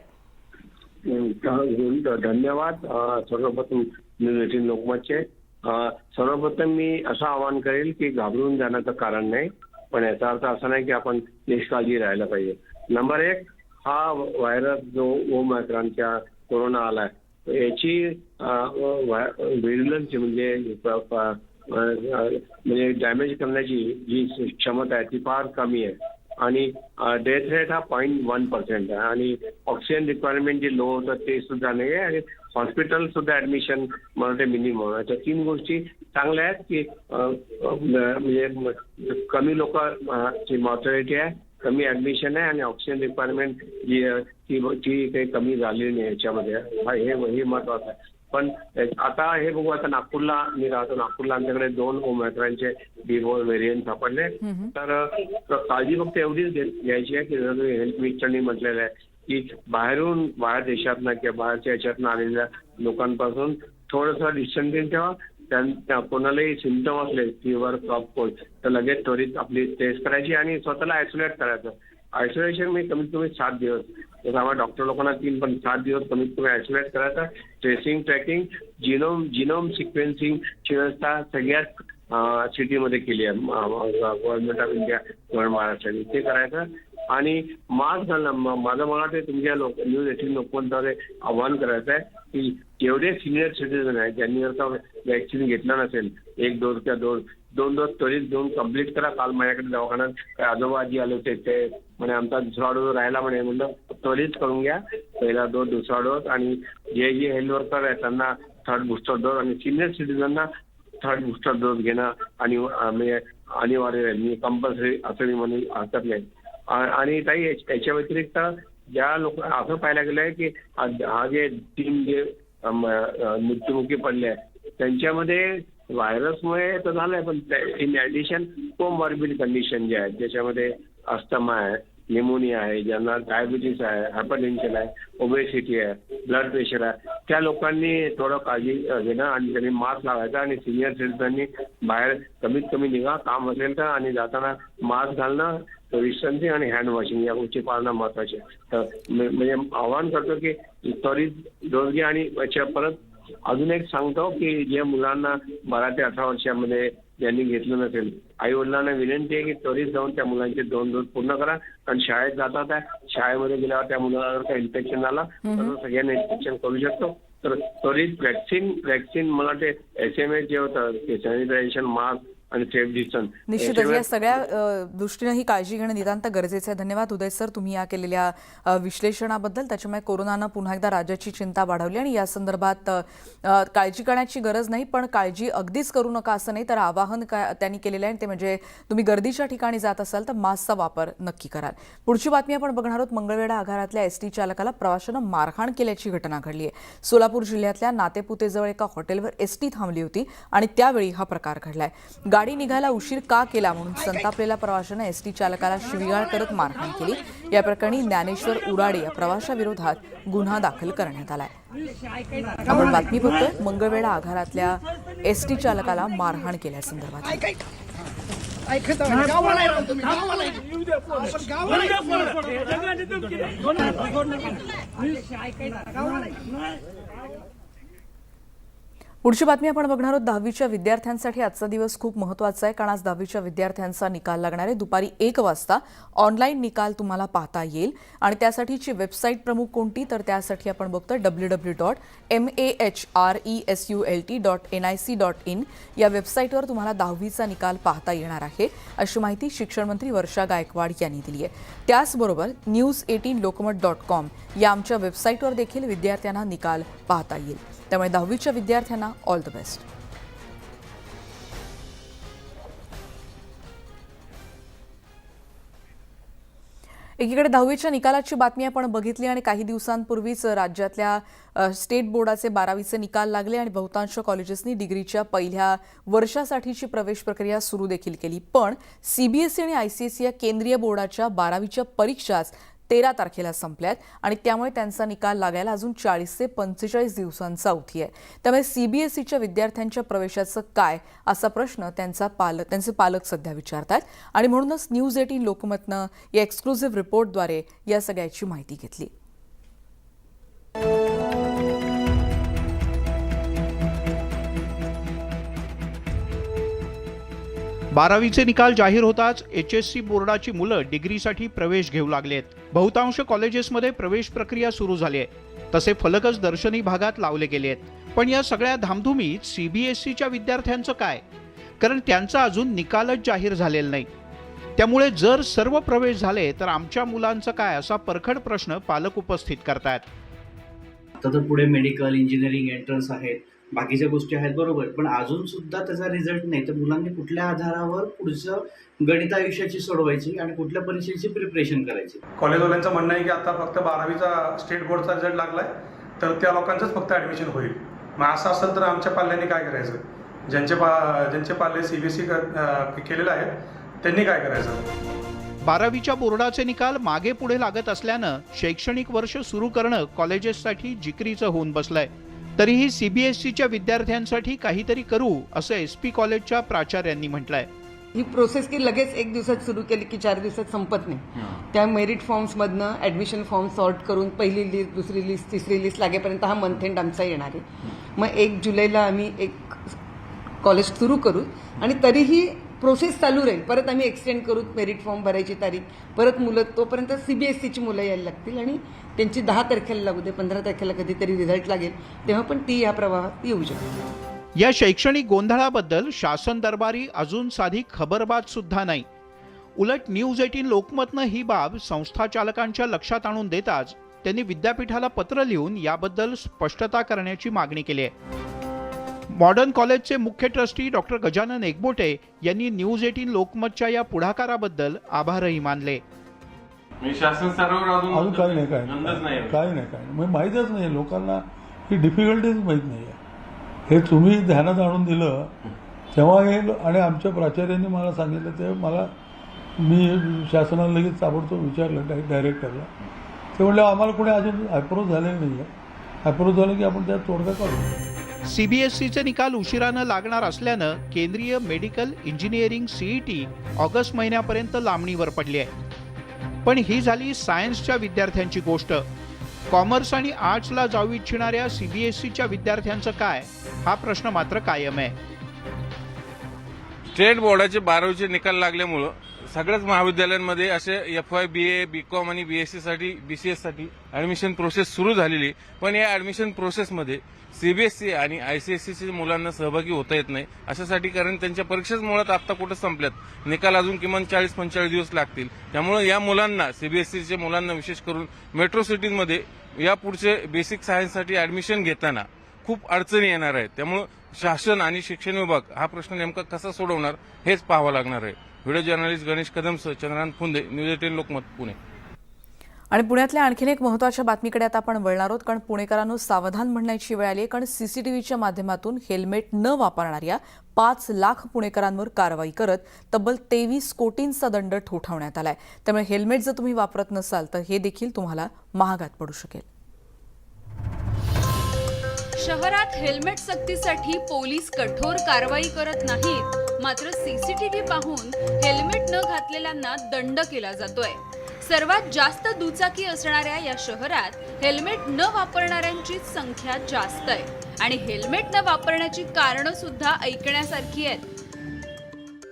धन्यवाद. सर्वप्रथम न्यूज 18 लोकमतचे सर्वप्रथम मी असं आवाहन करेल की घाबरून जाण्याचं कारण नाही, पण याचा अर्थ असा नाही की आपण निष्काळजी राहायला पाहिजे. नंबर 1, हा व्हायरस जो ओमायक्रॉनच्या कोरोना आलाय याची व्हिरुलन्स म्हणजे डॅमेज करण्याची जी क्षमता आहे ती फार कमी आहे आणि डेथ रेट हा 0.1% आहे आणि ऑक्सिजन रिक्वायरमेंट जे लो होतं ते सुद्धा नाही आहे आणि हॉस्पिटल सुद्धा ऍडमिशन मला मिनिमम आहे. त्या 3 गोष्टी चांगल्या आहेत की म्हणजे कमी लोकांची मॉर्टॅलिटी आहे, कमी ऍडमिशन आहे आणि ऑक्सिजन रिक्वायरमेंट जी काही कमी झालेली नाही याच्यामध्ये हे महत्वाचं आहे. पण आता हे बघू, आता नागपूरला मी राहतो, नागपूरला आमच्याकडे 2 ओमायक्रॉनचे B4 व्हेरियंट सापडले. तर काळजी फक्त एवढीच घ्यायची आहे की हेल्थ मिनिस्टरनी म्हटलेलं आहे की बाहेर देशातनं किंवा बाहेरच्या याच्यातनं आलेल्या लोकांपासून थोडंसं डिस्टन्सिंग ठेवा. कोणालाही सिम्पटम असले फीवर, कफ, कोल्ड तर लगेच त्वरित आपली टेस्ट करायची आणि स्वतःला आयसोलेट करायचं. आयसोलेशन म्हणजे कमीत कमी 7 दिवस, जसं आम्हाला डॉक्टर लोकांना 3 पण 7 दिवस कमीत कमी आयसोलेट करायचं. ट्रेसिंग, ट्रॅकिंग, जिनोम सिक्वेन्सिंगची व्यवस्था सगळ्याच सिटीमध्ये केली आहे गव्हर्नमेंट ऑफ इंडिया, महाराष्ट्राने ते करायचं. आणि मास्क घालणं, माझं मला ते तुमच्या न्यूज 18 लोकांद्वारे आवाहन करायचं आहे की जेवढे सिनियर सिटीजन आहेत ज्यांनी जर का वॅक्सिन घेतला नसेल, 1 डोस किंवा 2 डोस त्वरित देऊन कम्प्लीट करा. काल माझ्याकडे दवाखान्यात काही आजोबाजी आले होते, ते म्हणे आमचा दुसरा डोस राहिला म्हणे. म्हणलं त्वरित करून घ्या, पहिला डोस, दुसरा डोस आणि जे हेल्थ वर्कर आहेत त्यांना 3rd बूस्टर डोस आणि सिनियर सिटीजनना 3rd बूस्टर डोस घेणं आणि म्हणजे अनिवार्य आहे. मी कंपल्सरी असं मी म्हणून हरकत नाही. आणि ताई याच्या व्यतिरिक्त ज्या लोक असं पाहायला गेलं आहे की हा जे 3 जे मृत्युमुखी पडले आहे त्यांच्यामध्ये व्हायरसमुळे तर झालंय, पण इन ॲडिशन कोमॉर्बिड कंडिशन जे आहेत ज्याच्यामध्ये अस्थमा आहे, निमोनिया आहे, ज्यांना डायबिटीस आहे, हायपरटेन्शन आहे, ओबेसिटी आहे, ब्लड प्रेशर आहे, त्या लोकांनी थोडं काळजी घेणं आणि त्यांनी मास्क लावायचा आणि सिनियर सिटीजननी बाहेर कमीत कमी निघा, काम असेल तर, आणि जाताना मास्क घालणं, डिस्टन्सिंग आणि हँड वॉशिंग या गोष्टी पाळणं महत्वाचे. तर म्हणजे आवाहन करतो की त्वरित डोस घ्या. आणि परत अजून एक सांगतो की जे मुलांना 12 ते 18 वर्षामध्ये ज्यांनी घेतलं नसेल, आई वडिलांना विनंती आहे की त्वरित जाऊन त्या मुलांचे 2 डोस पूर्ण करा. कारण शाळेत जातात आहे, शाळेमध्ये गेल्यावर त्या मुलाला जर काही इन्फेक्शन झालं तर सगळ्यांना इन्फेक्शन करू शकतो. तर त्वरित वॅक्सिन मला ते SMS जे होतं ते सॅनिटायझेशन, मास्क आणि सेफ डिस्टन्स निश्चितच या सगळ्या दृष्टीनं ही काळजी घेणं नितांत गरजेचं आहे. धन्यवाद उदय सर, तुम्ही या केलेल्या विश्लेषणाबद्दल. त्याच्यामुळे कोरोनानं पुन्हा एकदा राज्याची चिंता वाढवली आणि या संदर्भात काळजी करण्याची गरज नाही, पण काळजी अगदीच करू नका असं नाही, तर आवाहन त्यांनी केलेलं आहे ते म्हणजे तुम्ही गर्दीच्या ठिकाणी जात असाल तर मास्कचा वापर नक्की कराल. पुढची बातमी आपण बघणार आहोत. मंगळवेढा आगारातल्या एसटी चालकाला प्रवाशानं मारहाण केल्याची घटना घडली आहे. सोलापूर जिल्ह्यातल्या नातेपुतेजवळ एका हॉटेलवर एसटी थांबली होती आणि त्यावेळी हा प्रकार घडलाय. गाडी निघायला उशीर का केला म्हणून संतापलेल्या प्रवाशानं एसटी चालकाला शिवीगाळ करत मारहाण केली. या प्रकरणी ज्ञानेश्वर उराडे या प्रवाशाविरोधात गुन्हा दाखल करण्यात आलाय. आपण बातमी बघतोय मंगळवेढा आगारातल्या एसटी चालकाला मारहाण केल्यासंदर्भात. पुढची बातमी आपण बघणार आहोत. 10वीच्या विद्यार्थ्यांसाठी आजचा दिवस खूप महत्त्वाचा आहे, कारण आज 10वीच्या विद्यार्थ्यांचा निकाल लागणार आहे. दुपारी 1 वाजता ऑनलाईन निकाल तुम्हाला पाहता येईल आणि त्यासाठीची वेबसाईट प्रमुख कोणती, तर त्यासाठी आपण बघतोय www.mahresult.nic.in या वेबसाईटवर तुम्हाला 10वीचा निकाल पाहता येणार आहे, अशी माहिती शिक्षण मंत्री वर्षा गायकवाड यांनी दिली आहे. त्याचबरोबर news18lokmat.com या आमच्या वेबसाईटवर देखील विद्यार्थ्यांना निकाल पाहता येईल. त्यामुळे 10वीच्या विद्यार्थ्यांना ऑल द बेस्ट. एकीकडे 10वीच्या निकालाची बातमी आपण बघितली आणि काही दिवसांपूर्वीच राज्यातल्या स्टेट बोर्डाचे 12वीचे निकाल लागले आणि बहुतांश कॉलेजेसनी डिग्रीच्या पहिल्या वर्षासाठीची प्रवेश प्रक्रिया सुरू देखील केली. पण CBSE आणि ICSE या केंद्रीय बोर्डाच्या 12वीच्या परीक्षाच 13 तारखेला संपल्यात आणि त्यामुळे त्यांचा निकाल लागायला अजून 40 ते 45 दिवसांचा अवधी आहे. त्यामुळे CBSEच्या विद्यार्थ्यांच्या प्रवेशाचं काय असा प्रश्न त्यांचे पालक सध्या विचारतात आणि म्हणूनच News18 लोकमतनं या एक्सक्लुझिव्ह रिपोर्टद्वारे या सगळ्याची माहिती घेतली. 12वीचे निकाल जाहीर होताच HSC बोर्डाची मुलं डिग्रीसाठी प्रवेश घेऊ लागलेत. बहुतांश कॉलेजेसमध्ये प्रवेश प्रक्रिया सुरू झाली आहे. तसे फलकच दर्शनी भागात लावले गेले आहेत. पण या सगळ्या धामधुमीत CBSEच्या विद्यार्थ्यांचं काय? कारण त्यांचा अजून निकालच जाहीर झालेला नाही. त्यामुळे जर सर्व प्रवेश झाले तर आमच्या मुलांचं काय, असा परखड प्रश्न पालक उपस्थित करतायत. आता तर पुढे मेडिकल, इंजिनिअरिंग एंट्रन्स आहेत, बाकीच्या गोष्टी आहेत बरोबर, पण अजून सुद्धा त्याचा रिझल्ट नाही. तर मुलांनी कुठल्या आधारावर पुढचं गणित आयुष्याची सोडवायची आणि कुठल्या परीक्षेची प्रिपरेशन करायची? कॉलेजवाल्यांचं म्हणणं आहे की आता फक्त 12वीचा स्टेट बोर्डचा रिझल्ट लागलाय तर त्या लोकांचंच फक्त ऍडमिशन होईल. मग असं असेल तर आमच्या पाल्यांनी काय करायचं? ज्यांचे पाल्ले CBSE केलेले आहेत त्यांनी काय करायचं? 12वीच्या बोर्डाचे निकाल मागे पुढे लागत असल्यानं शैक्षणिक वर्ष सुरू करणं कॉलेजेससाठी जिकरीचं होऊन बसलंय. तरीही CBSEच्या विद्यार्थ्यांसाठी काहीतरी करू, असं SP कॉलेजच्या प्राचार्यांनी म्हटलंय. ही प्रोसेस की लगेच एक दिवसात सुरू केली की 4 दिवसात संपत नाही. त्या मेरिट फॉर्म्समधनं ॲडमिशन फॉर्म सॉर्ट करून पहिली लिस्ट, दुसरी लिस्ट, तिसरी लिस्ट लागेपर्यंत हा मंथ एंड आमचा येणार आहे. मग 1 जुलैला आम्ही एक कॉलेज सुरू करू आणि तरीही प्रोसेस चालू राहील. परत आम्ही एक्सटेंड करू मेरिट फॉर्म भरायची तारीख. परत मुलं तोपर्यंत CBSEची मुलं यायला लागतील आणि त्यांची 10 तारखेला लागू दे, 15 तारखेला कधीतरी रिझल्ट लागेल, तेव्हा पण ती या प्रवाहात येऊ शकते. या शैक्षणिक गोंधळाबद्दल शासन दरबारी अजून साधी खबरबात सुद्धा नाही. उलट न्यूज 18 लोकमतनं ही बाब संस्थाचालकांच्या लक्षात आणून देताच त्यांनी विद्यापीठाला पत्र लिहून याबद्दल स्पष्टता करण्याची मागणी केली आहे. मॉडर्न कॉलेजचे मुख्य ट्रस्टी डॉक्टर गजानन एकबोटे यांनी न्यूज 18 लोकमतच्या या पुढाकाराबद्दल आभारही मानले. शासन स्तरावर अजून काही नाही माहीतच नाही लोकांना, ही डिफिकल्टीज माहीत नाही आहे. हे तुम्ही ध्यानात आणून दिलं तेव्हा हे आणि आमच्या प्राचार्यांनी मला सांगितलं तेव्हा मी शासनाला लगेच ताबडतोब विचारलं डायरेक्टरला. ते म्हणलं आम्हाला कोणी अजून अप्रूव्ह झालेलं नाही आहे, अप्रूव्ह झालं की आपण त्यात तोडगा काढू. CBSEचे निकाल उशिरानं लागणार असल्यानं केंद्रीय मेडिकल, इंजिनिअरिंग CET ऑगस्ट महिन्यापर्यंत लांबणीवर पडली आहे. पण ही झाली सायन्सच्या विद्यार्थ्यांची गोष्ट. कॉमर्स आणि आर्ट्सला जाऊ इच्छिणाऱ्या CBSEच्या विद्यार्थ्यांचं काय, हा प्रश्न मात्र कायम आहे. स्टेट बोर्डाचे 12वीचे निकाल लागल्यामुळं सगळ्याच महाविद्यालयांमध्ये असे FY, BA, BCom आणि BSc BCS साठी ऍडमिशन प्रोसेस सुरू झालेली. पण या ऍडमिशन प्रोसेसमध्ये CBSE आणि ICSEच्या मुलांना सहभागी होता येत नाही. अशासाठी कारण त्यांच्या परीक्षेच मुळात आता कुठं संपल्यात, निकाल अजून किमान 40-45 दिवस लागतील. त्यामुळे या मुलांना, CBSEच्या मुलांना विशेष करून मेट्रो सिटीमध्ये या पुढचे बेसिक सायन्ससाठी ऍडमिशन घेताना खूप अडचणी येणार आहेत. त्यामुळे शासन आणि शिक्षण विभाग हा प्रश्न नेमका कसा सोडवणार हेच पाहावं लागणार आहे. व्हिडिओ जर्नलिस्ट गणेश कदमसह चंद्रकांत फुंदे, न्यूज 18 लोकमत, पुणे. आणि पुण्यातल्या आणखीन एक महत्त्वाच्या बातमीकडे आता आपण वळणार आहोत. कारण पुणेकरांनो सावधान म्हणण्याची वेळ आली आहे. कारण CCTVच्या माध्यमातून हेल्मेट न वापरणाऱ्या 5 लाख पुणेकरांवर कारवाई करत तब्बल 23 कोटींचा दंड ठोठावण्यात आलाय. त्यामुळे हेल्मेट जर तुम्ही वापरत नसाल तर हे देखील तुम्हाला महागात पडू शकेल. शहरात हेल्मेट सक्तीसाठी पोलीस कठोर कारवाई करत नाहीत, मात्र CCTV पाहून हेल्मेट न घातलेल्यांना दंड केला जातोय. सर्वात जास्त दुचाकी असणाऱ्या या शहरात हेल्मेट न वापरणाऱ्यांची संख्या जास्त आहे आणि हेल्मेट न वापरण्याची कारणं सुद्धा ऐकण्यासारखी आहेत.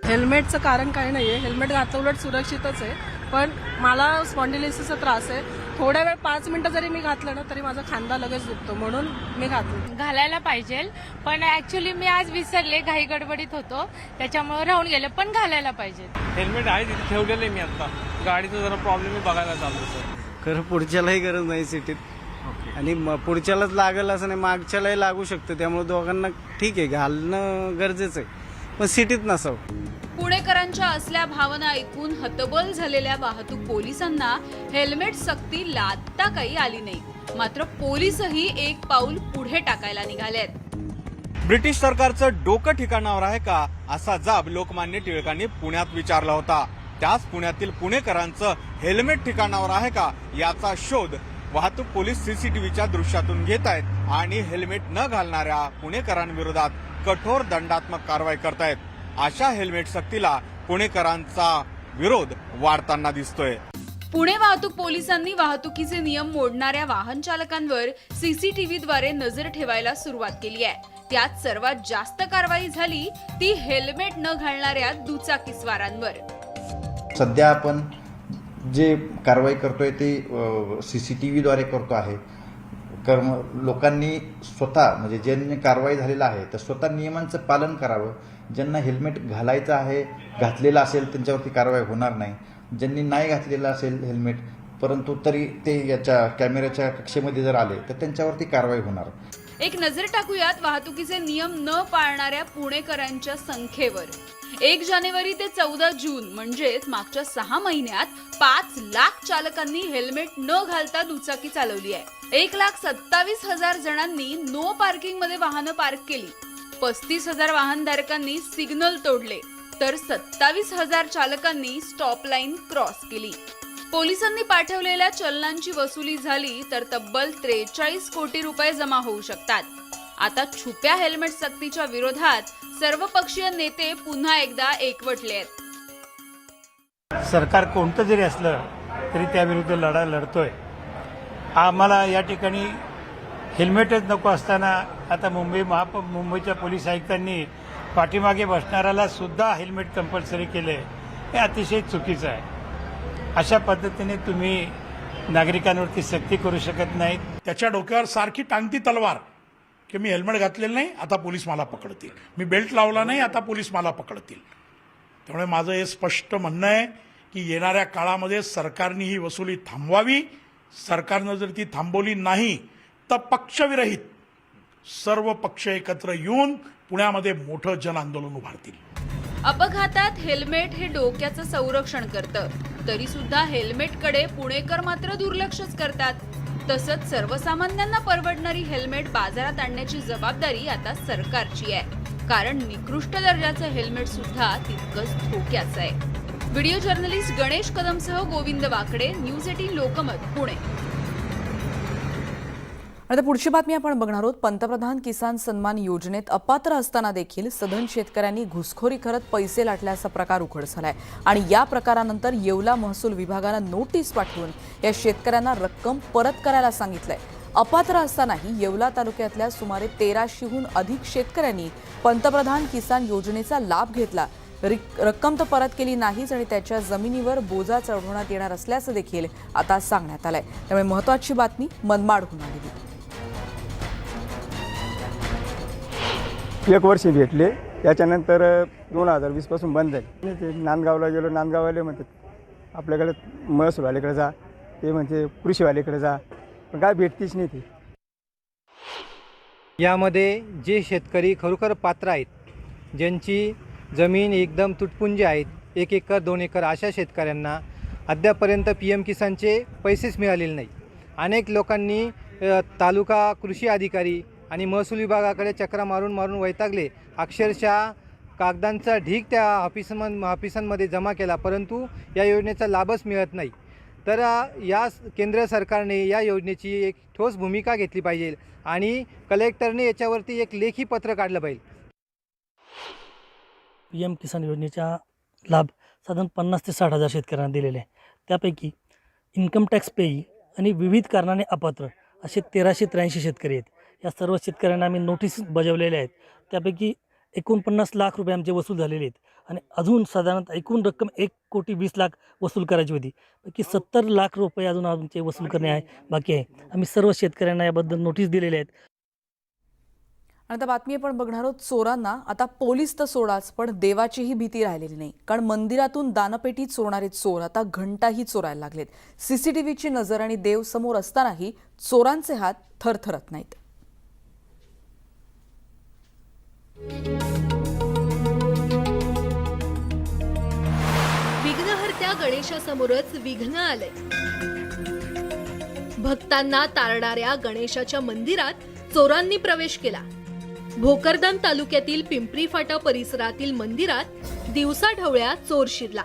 हेल्मेटचं कारण काही नाहीये, हेल्मेट घातलं उलट सुरक्षितच आहे. पण मला स्पॉन्डिलिसिसचा त्रास आहे. थोड्या वेळ 5 मिनिटं जरी मी घातलं ना तरी माझा खांदा लगेच दुखतो, म्हणून मी घातलं. घालायला पाहिजे, पण ऍक्च्युली मी आज विसरले, घाई गडबडीत होतो त्याच्यामुळे राहून गेले, पण घालायला पाहिजे. हेल्मेट आहे तिथे ठेवलेलं आहे मी आता. गाडीचा जरा प्रॉब्लेम आहे, बघायला चाललो सर. खरं पुढच्यालाही गरज नाही सिटीत आणि पुढच्यालाच लागेल असं नाही, मागच्यालाही लागू शकतं. त्यामुळे दोघांना ठीक आहे, घालणं गरजेचं आहे, पण सिटीत नसावं. पुणेकरांच्या असल्या भावना ऐकून हतबल झालेल्या वाहतूक पोलिसांना हेल्मेट सक्ती लादता काही आली नाही. मात्र पोलीसही एक पाऊल पुढे टाकायला निघालेत. ब्रिटिश सरकारचं डोकं ठिकाणावर आहे का, असा जाब लोकमान्य टिळकांनी पुण्यात विचारला होता. त्याच पुण्यातील पुणेकरांचं हेल्मेट ठिकाणावर आहे का याचा शोध वाहतूक पोलीस CCTVच्या दृश्यातून घेत आहेत आणि हेल्मेट न घालणाऱ्या पुणेकरांविरोधात कठोर दंडात्मक कारवाई करतायत. अशा हेल्मेट सक्तीला पुणेकरांचा विरोध वाढताना दिसतोय. पुणे वाहतूक पोलिसांनी वाहतुकीचे नियम मोडणाऱ्या वाहन चालकांवर CCTVद्वारे नजर ठेवायला सुरुवात केली आहे. त्यात सर्वात जास्त कारवाई झाली ती हेल्मेट न घालणाऱ्या दुचाकीस्वारांवर. सध्या आपण जे कारवाई करतोय ते CCTVद्वारे करतो आहे. लोकांनी स्वतः म्हणजे ज्यांनी कारवाई झालेला आहे तर स्वतः नियमांचं पालन करावं. ज्यांना हेल्मेट घालायचं आहे, घातलेलं असेल त्यांच्यावरती कारवाई होणार नाही. ज्यांनी नाही घातलेलं असेल हेल्मेट परंतु तरी ते याच्या कॅमेऱ्याच्या कक्षेमध्ये जर आले तर त्यांच्यावरती कारवाई होणार. एक नजर टाकूयात वाहतुकीचे नियम न पाळणाऱ्या पुणेकरांच्या संख्येवर. 1 जानेवारी ते 14 जून म्हणजेच मागच्या 6 महिन्यात 5 लाख चालकांनी हेल्मेट न घालता दुचाकी चालवली आहे. 1,27,000 जणांनी नो पार्किंग मध्ये वाहनं पार्क केली. 35,000 वाहनधारकांनी सिग्नल तोडले तर 27,000 चालकांनी स्टॉप लाईन क्रॉस केली. पोलिसांनी पाठवलेल्या चलनांची वसुली झाली तर तब्बल 43 कोटी रुपये जमा होऊ शकतात. आता छुप्या हेल्मेट सक्तीच्या विरोधात सर्वपक्षीय नेते पुन्हा एकदा एकवटले आहेत. सरकार कोणतं जरी असलं तरी त्याविरुद्ध लढा लढतोय. आम्हाला या ठिकाणी हेल्मेटच नको असताना आता मुंबईच्या पोलीस आयुक्तांनी पाठीमागे बसणाऱ्याला सुद्धा हेल्मेट कंपल्सरी केले. हे अतिशय चुकीचं आहे. अशा पद्धतीने तुम्ही नागरिकांवरती सक्ती करू शकत नाहीत. त्याच्या डोक्यावर सारखी टांगती तलवार की मी हेल्मेट घातलेलं नाही आता पोलीस मला पकडतील, मी बेल्ट लावला नाही आता पोलीस मला पकडतील. त्यामुळे माझं हे स्पष्ट म्हणणं आहे की येणाऱ्या काळामध्ये सरकारने ही वसुली थांबवावी. सरकारनं जर ती थांबवली नाही तर पक्षविरहित सर्व पक्ष एकत्र येऊन पुण्यामध्ये मोठं जन आंदोलन उभारतील. अपघातात हेल्मेट हे डोक्याचं संरक्षण करतं, तरी सुद्धा हेल्मेटकडे पुणेकर मात्र दुर्लक्षच करतात. तसंच सर्वसामान्यांना परवडणारी हेल्मेट बाजारात आणण्याची जबाबदारी आता सरकारची आहे. कारण निकृष्ट दर्जाचं हेल्मेट सुद्धा तितकंच धोक्याचं आहे. व्हिडिओ जर्नलिस्ट गणेश कदमसह गोविंद वाकडे, न्यूज 18 लोकमत, पुणे. आता पुढची बातमी आपण बघणार आहोत. पंतप्रधान किसान सन्मान योजनेत अपात्र असताना देखील सधन शेतकऱ्यांनी घुसखोरी करत पैसे लाटल्याचा प्रकार उघड झालाय आणि या प्रकारानंतर येवला महसूल विभागानं नोटीस पाठवून या शेतकऱ्यांना रक्कम परत करायला सांगितलंय. अपात्र असतानाही येवला तालुक्यातल्या सुमारे 1300हून अधिक शेतकऱ्यांनी पंतप्रधान किसान योजनेचा लाभ घेतला. रक्कम तर परत केली नाहीच आणि त्याच्या जमिनीवर बोजा चढवण्यात येणार असल्याचं देखील आता सांगण्यात आलंय. त्यामुळे महत्त्वाची बातमी मनमाडहून आलेली. 1 वर्ष भेटले, त्याच्यानंतर 2020 पासून बंद झाले. ते नांदगावला गेलो, नांदगाववाले म्हणतात आपल्याकडे महसूलवाल्याकडे जा, ते म्हणजे कृषीवाल्याकडे जा, पण काय भेटतीच नाही. ती यामध्ये जे शेतकरी खरोखर पात्र आहेत, ज्यांची जमीन एकदम तुटपुंजी आहेत, 1 एकर 2 एकर अशा शेतकऱ्यांना अद्यापर्यंत PM किसानचे पैसेच मिळालेले नाही. अनेक लोकांनी तालुका कृषी अधिकारी आणि महसूल विभागाकडे चक्रा मारून मारून वैतागले. अक्षरशः कागदांचा ढीग त्या ऑफिसांमध्ये जमा केला, परंतु या योजनेचा लाभच मिळत नाही. तर या केंद्र सरकारने या योजनेची एक ठोस भूमिका घेतली पाहिजे आणि कलेक्टरने याच्यावरती एक लेखी पत्र काढलं पाहिजे. PM किसान योजनेचा लाभ साधारण 50 ते 60 हजार शेतकऱ्यांना दिलेले आहे. त्यापैकी इन्कम टॅक्स पेई आणि विविध कारणाने अपात्र असे 1383 शेतकरी आहेत. या सर्व शेतकऱ्यांना आम्ही नोटीस बजावलेल्या आहेत. त्यापैकी 49 लाख रुपये आमचे वसूल झालेले आहेत आणि अजून साधारणतः एकूण रक्कम 1,20,00,000 वसूल करायची होती. पैकी 70 लाख रुपये अजून आमचे वसूल करणे आहे बाकी आहे. आम्ही सर्व शेतकऱ्यांना याबद्दल नोटीस दिलेल्या आहेत. आता बातमी आपण बघणार आहोत. चोरांना आता पोलीस तर सोडाच पण देवाचीही भीती राहिलेली नाही. कारण मंदिरातून दानपेटी चोरणारे चोर आता घंटाही चोरायला लागलेत. CCTVची नजर आणि देव समोर असतानाही चोरांचे हात थरथरत नाहीत. विघ्नहर्त्या गणेशासमोरच विघ्न आलंय. भक्तांना तारणाऱ्या गणेशाच्या मंदिरात चोरांनी प्रवेश केला. भोकरदन तालुक्यातील पिंपरी फाटा परिसरातील मंदिरात दिवसाढवळ्या चोर शिरला.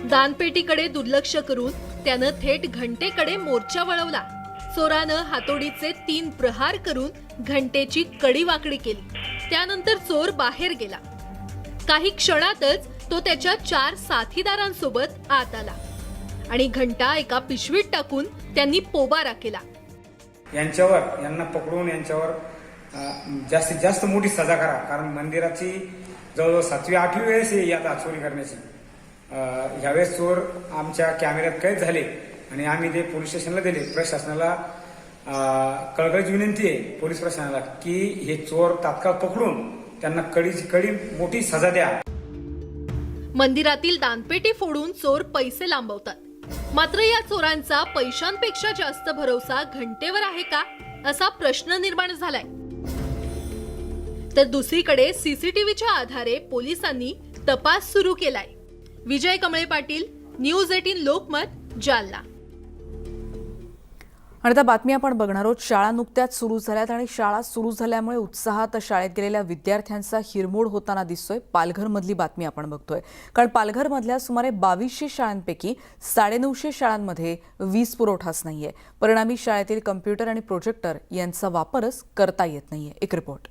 दानपेटीकडे दुर्लक्ष करून त्यानं थेट घंटेकडे मोर्चा वळवला. चोरानं हातोडीचे 3 प्रहार करून घंटेची कडी वाकडी केली. त्यानंतर चोर बाहेर गेला. काही क्षणातच तो त्याच्या 4 साथीदारांसोबत आत आला आणि घंटा एका पिशवीत टाकून त्यांनी पोबारा केला. यांना पकडून यांच्यावर जास्तीत जास्त मोठी सजा करा, कारण मंदिराची जवळजवळ 7वी-8वी वेळेस ही आता चोरी करण्याची. ह्यावेळेस चोर आमच्या कॅमेऱ्यात कैद झाले आणि आम्ही ते पोलीस स्टेशनला दिले. प्रशासनाला कळकळीची विनंती आहे पोलीस प्रशासनाला की हे चोर तात्काळ पकडून त्यांना कडी मोठी सजा द्या. मंदिरातील दानपेटी फोडून चोर पैसे लांबवतात. मात्र या चोरांचा पैशांपेक्षा जास्त भरोसा घंटेवर आहे का, असा प्रश्न निर्माण झालाय. तर दुसरीकडे सीसीटीव्हीच्या आधारे पोलिसांनी तपास सुरू केलाय. विजय कमळे पाटील, न्यूज 18 लोकमत, जालना. आणि आता बातमी आपण बघणार आहोत. शाळा नुकत्याच सुरू झाल्यात आणि शाळा सुरू झाल्यामुळे उत्साहात शाळेत गेलेल्या विद्यार्थ्यांचा हिरमोड होताना दिसतोय. पालघरमधली बातमी आपण बघतोय, कारण पालघरमधल्या सुमारे 2200 शाळांपैकी 950 शाळांमध्ये वीज पुरवठाच नाहीये. परिणामी शाळेतील कम्प्युटर आणि प्रोजेक्टर यांचा वापरच करता येत नाहीये. एक रिपोर्ट.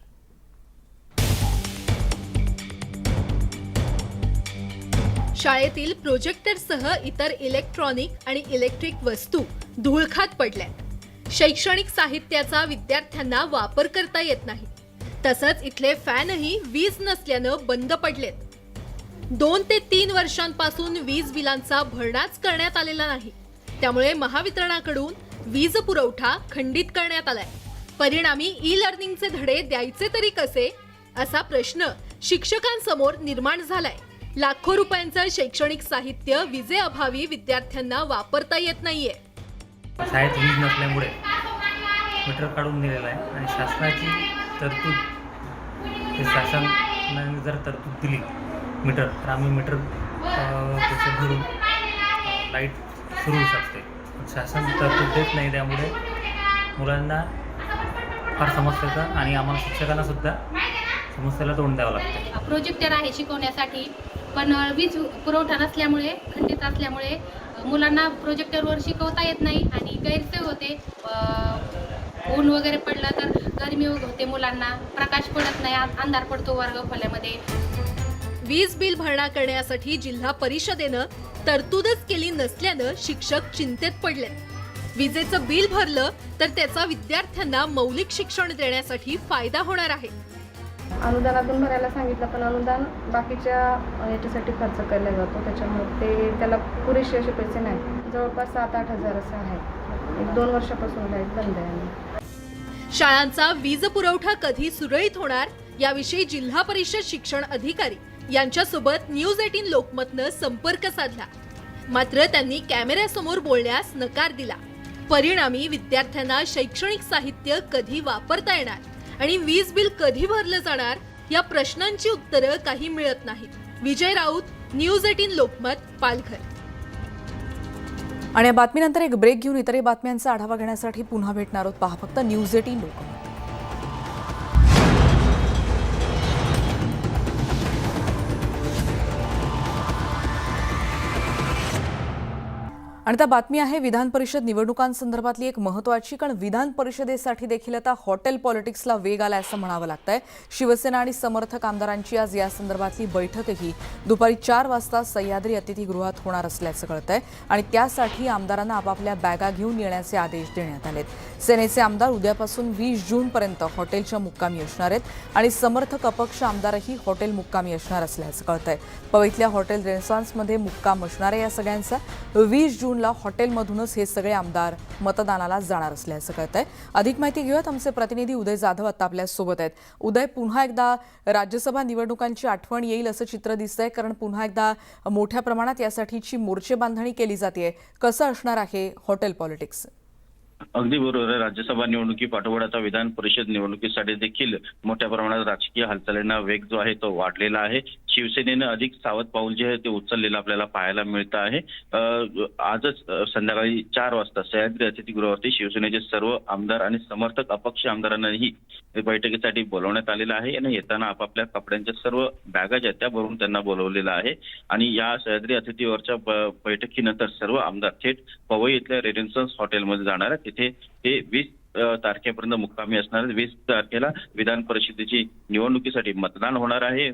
शाळेतील प्रोजेक्टरसह इतर इलेक्ट्रॉनिक आणि इलेक्ट्रिक वस्तू धूळखात पडल्यात. शैक्षणिक साहित्याचा विद्यार्थ्यांना वापर करता येत नाही. तसंच इथले फॅनही वीज नसल्यानं बंद पडलेत. 2 ते 3 वर्षांपासून वीज बिलांचा भरणाच करण्यात आलेला नाही. त्यामुळे महावितरणाकडून वीज पुरवठा खंडित करण्यात आलाय. परिणामी ई लर्निंगचे धडे द्यायचे तरी कसे, असा प्रश्न शिक्षकांसमोर निर्माण झालाय. लाखो रुपयांचं शैक्षणिक साहित्य विजेअभावी विद्यार्थ्यांना वापरता येत नाहीये. शाळेत वीज नसल्यामुळे मीटर काढून दिलेला आहे आणि शासनाची तरतूद, हे शासनाने जर तरतूद दिली मीटर, तर आम्ही मीटर पैसे भरून लाईट सुरू होऊ शकते. शासन तरतूद देत नाही, त्यामुळे मुलांना फार समस्याचा आणि आम्हाला शिक्षकांना सुद्धा समस्येला तोंड द्यावं लागतं. प्रोजेक्टर आहे शिकवण्यासाठी, पण वीज पुरवठा नसल्यामुळे, खंडित असल्यामुळे मुलांना प्रोजेक्टरवर शिकवता येत नाही आणि गैरसोय होते. ऊन वगैरे पडलं तर गरमी होते, मुलांना प्रकाश पडत नाही, अंधार पडतो वर्ग खोल्यामध्ये. वीज बिल भरणा करण्यासाठी जिल्हा परिषदेनं तरतूदच केली नसल्यानं शिक्षक चिंतेत पडलेत. विजेचं बिल भरलं तर त्याचा विद्यार्थ्यांना मौलिक शिक्षण देण्यासाठी फायदा होणार आहे. अनुदानातून भरायला सांगितलं, पण अनुदान बाकीच्या याच्यासाठी खर्च केला जातो, त्याच्यामुळे त्याला पुरेसे असे पैसे नाही. जवळपास 7-8 हजार असं आहे. 1-2 वर्षापासून लाईट बंद आहे. शाळांचा वीज पुरवठा कधी सुरळीत होणार, याविषयी जिल्हा परिषद शिक्षण अधिकारी यांच्यासोबत न्यूज 18 लोकमतनं संपर्क साधला. मात्र त्यांनी कॅमेऱ्यासमोर बोलण्यास नकार दिला. परिणामी विद्यार्थ्यांना शैक्षणिक साहित्य कधी वापरता येणार आणि वीज बिल कधी भरलं जाणार, या प्रश्नांची उत्तरं काही मिळत नाहीत. विजय राऊत, न्यूज 18 लोकमत, पालघर. आणि या बातमीनंतर एक ब्रेक घेऊन इतरही बातम्यांचा आढावा घेण्यासाठी पुन्हा भेटणार आहोत. पहा फक्त न्यूज 18 लोकमत. आणि त्या बातमी आहे विधान परिषद निवडणुकांसंदर्भातली एक महत्त्वाची, कारण विधान परिषदेसाठी देखील आता हॉटेल पॉलिटिक्सला वेग आला असं म्हणावं लागतंय. शिवसेना आणि समर्थक आमदारांची आज या संदर्भातली बैठकही दुपारी 4 वाजता सह्याद्री अतिथीगृहात होणार असल्याचं कळतंय आणि त्यासाठी आमदारांना आपापल्या बॅगा घेऊन येण्याचे आदेश देण्यात आलेत. सेनेचे आमदार उद्यापासून 20 जूनपर्यंत हॉटेलच्या मुक्कामी असणार आहेत आणि समर्थक अपक्ष आमदारही हॉटेल मुक्कामी असणार असल्याचं कळतंय. पवईतल्या हॉटेल रेनेसान्समध्ये मुक्काम असणार आहे. या सगळ्यांचा 20 जूनला हॉटेलमधूनच हे सगळे आमदार मतदानाला जाणार असल्याचं कळतंय. अधिक माहिती घेऊयात. आमचे प्रतिनिधी उदय जाधव आता आपल्या सोबत आहेत. उदय, पुन्हा एकदा राज्यसभा निवडणुकांची आठवण येईल असं चित्र दिसतंय, कारण पुन्हा एकदा मोठ्या प्रमाणात यासाठीची मोर्चे बांधणी केली जाते. कसं असणार आहे हॉटेल पॉलिटिक्स? अगदी बरोबर आहे. राज्यसभा निवडणुकी पाठोपाठ आता विधान परिषद निवडणुकीसाठी देखील मोठ्या प्रमाणात राजकीय हालचालींना वेग जो आहे तो वाढलेला आहे. शिवसेनेनं अधिक सावध पाऊल जे आहे ते उचललेलं आपल्याला पाहायला मिळतं आहे. आजच संध्याकाळी 4 वाजता सह्याद्री अतिथीगृहावरती शिवसेनेचे सर्व आमदार आणि समर्थक अपक्ष आमदारांनाही बैठकीसाठी बोलवण्यात आलेलं आहे आणि येताना आपापल्या कपड्यांच्या सर्व बॅगा ज्या त्या भरून त्यांना बोलवलेलं आहे. आणि या सह्याद्री अतिथीवरच्या बैठकीनंतर सर्व आमदार थेट पवई इथल्या रेनेसान्स हॉटेलमध्ये जाणार आहेत. तिथे ते 20 तारखेपर्यंत मुक्कामी असणार आहेत. 20 तारखेला विधान परिषदेची निवडणुकीसाठी मतदान होणार आहे.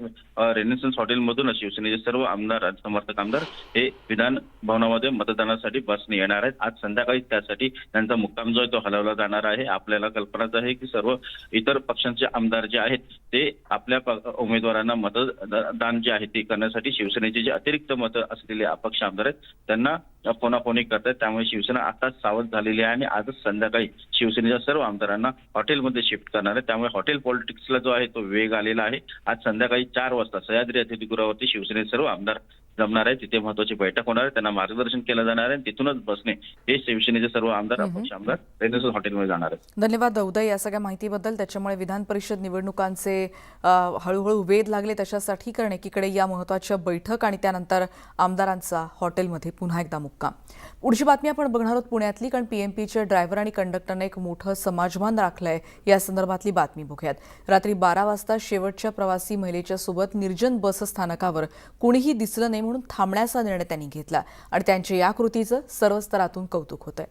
रेनेसन्स हॉटेलमधून शिवसेनेचे सर्व आमदार आणि समर्थक आमदार हे विधान भवनामध्ये मतदानासाठी बसने येणार आहेत. आज संध्याकाळी त्यासाठी त्यांचा मुक्काम जो आहे तो हलवला जाणार आहे. आपल्याला कल्पनाच आहे की सर्व इतर पक्षांचे आमदार जे आहेत ते आपल्या उमेदवारांना मतदान जे आहे ते करण्यासाठी शिवसेनेचे जे अतिरिक्त मतं असलेले अपक्ष आमदार आहेत त्यांना फोनाफोनी करतात. त्यामुळे शिवसेना आताच सावध झालेली आहे आणि आजच संध्याकाळी शिवसेनेच्या सर्व आमदारांना हॉटेलमध्ये शिफ्ट करणार आहे. त्यामुळे हॉटेल पॉलिटिक्सला जो आहे तो वेग आलेला आहे. आज संध्याकाळी 4 वाजता सह्याद्री अतिथीगृहावरती शिवसेनेचे सर्व आमदार जमणार आहे. तिथे महत्वाची बैठक होणार आहे. त्यांना मार्गदर्शन केलं जाणार आहे. तिथूनच बसने हे शिवसेनेचे सर्व आमदार अपक्ष आमदार रेनेसन्स हॉटेलमध्ये जाणार आहेत. धन्यवाद उदय या सगळ्या माहितीबद्दल. त्याच्यामुळे विधान परिषद निवडणुकांचे हळूहळू वेध लागले तशासाठी कारण एकीकडे या महत्त्वाच्या बैठक आणि त्यानंतर आमदारांचा हॉटेलमध्ये पुन्हा एकदा मुक्काम. पुढची बातमी आपण बघणार आहोत पुण्यातली, कारण पीएमपीच्या ड्रायव्हर आणि कंडक्टरने एक मोठं समाजभान राखलंय. या संदर्भातली बातमी बघूयात. रात्री 12 वाजता शेवटच्या प्रवासी महिलेच्या सोबत निर्जन बस स्थानकावर कुणीही दिसलं नाही म्हणून थांबण्याचा निर्णय त्यांनी घेतला आणि त्यांच्या या कृतीचं सर्व स्तरातून कौतुक होतंय.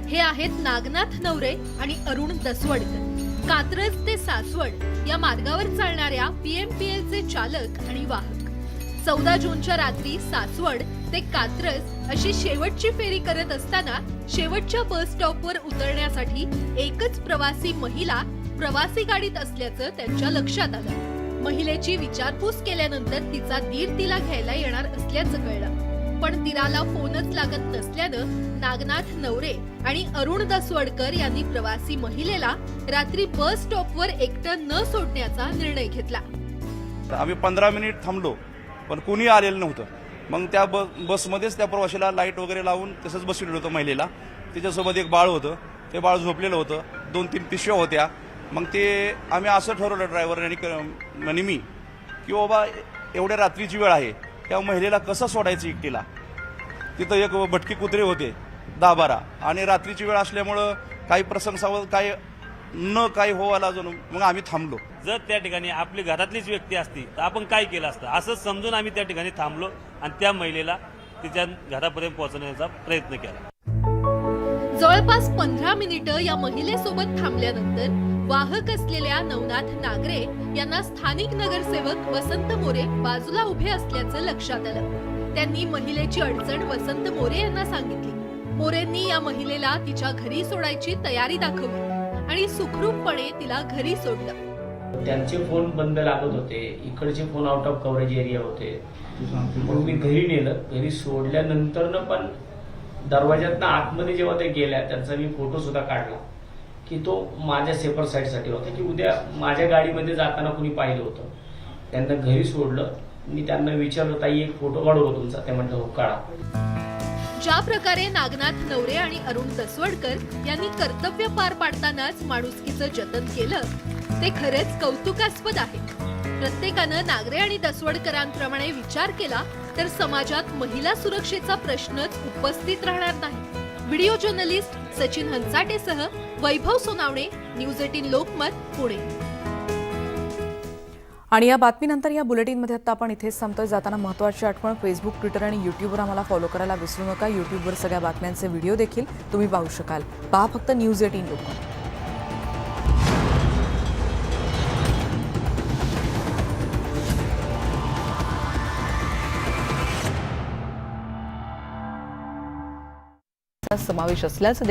हे आहेत नागनाथ नवरे आणि अरुण दसवडकर. कात्रज ते सासवड या मार्गावर चालणाऱ्या पीएमपीएलचे चालक आणि वाहक. 14 जूनच्या रात्री सासवड ते कात्रज अशी शेवटची फेरी करत असताना शेवटच्या बस स्टॉपवर उतरण्यासाठी एकच प्रवासी महिला प्रवासी गाडीत असल्याचं त्यांच्या लक्षात आलं. महिलेची विचारपूस केल्यानंतर तिचा दीर तिला घ्यायला येणार असल्याचं कळलं. पण दिराला फोनच लागत नसल्यानं नागनाथ नवरे आणि अरुण दसवडकर यांनी प्रवासी महिलेला रात्री बस स्टॉपवर एकटं न सोडण्याचा निर्णय घेतला. आम्ही 15 मिनिट थांबलो पण कोणी आलेलं नव्हतं. मग त्या बसमध्येच त्या प्रवाशाला लाईट वगैरे लावून तसंच बसवलेलं होतं महिलेला. तिच्यासोबत एक बाळ होतं. ते बाळ झोपलेलं होतं. 2-3 पिशव्या होत्या. मग ते आम्ही असं ठरवलं ड्रायव्हर आणि मी की बाबा एवढ्या रात्रीची वेळ आहे त्या महिलेला कसं सोडायचं एकटीला. तिथं एक भटकी कुत्रे होते 10-12 आणि रात्रीची वेळ असल्यामुळं काही प्रसंग काही व्हायला अजून मग आम्ही थांबलो. जर त्या ठिकाणी आपली घरातलीच व्यक्ती असती तर आपण काय केलं असतं असं समजून आम्ही त्या ठिकाणी थांबलो आणि त्या महिलेला तिच्या घरापर्यंत पोहोचण्याचा प्रयत्न केला. जवळपास 15 मिनिटं या महिलेसोबत थांबल्यानंतर वाहक असलेल्या नवनाथ नागरे यांना स्थानिक नगरसेवक वसंत मोरे बाजूला उभे असल्याचं लक्षात आलं. त्यांनी महिलेची अडचण वसंत मोरे यांना सांगितली. मोरेंनी या महिलेला तिच्या घरी सोडायची तयारी दाखवली आणि सुखरूपपणे तिला घरी सोडलं. त्यांचे फोन बंद लागत होते. इकडचे phone out of coverage area होते. मग मी घरी नेलं. घरी सोडल्यानंतर पण दरवाज्यातनं आतमध्ये जेव्हा ते गेल्या त्यांचा मी फोटो सुद्धा काढला की तो माझ्या सेपर साईडसाठी होता की उद्या माझ्या गाडीमध्ये जाताना कुणी पाहिलं होतं. त्यांना घरी सोडलं. मी त्यांना विचारलं ताई एक फोटो काढू का तुमचा. ते म्हणलं हो काढा. ज्या प्रकारे नागनाथ नवरे आणि अरुण दसवडकर यांनी कर्तव्य पार पाडतानाच माणुसकीचं जतन केलं ते खरंच कौतुकास्पद आहे. प्रत्येकानं नागरे आणि दसवडकरांप्रमाणे विचार केला तर समाजात महिला सुरक्षेचा प्रश्नच उपस्थित राहणार नाही. व्हिडिओ जर्नलिस्ट सचिन हंसाटेसह वैभव सोनावणे, न्यूज 18 लोकमत, पुणे. आणि या बातमीनंतर या बुलेटिनमध्ये आता आपण इथेच थांबतोय. जाताना महत्त्वाची आठवण, फेसबुक, ट्विटर आणि यूट्यूबवर आम्हाला फॉलो करायला विसरू नका. यूट्यूबवर सगळ्या बातम्यांचे व्हिडिओ देखील तुम्ही पाहू शकाल. पहा फक्त न्यूज 18 लोकमत. समावेश असल्याचं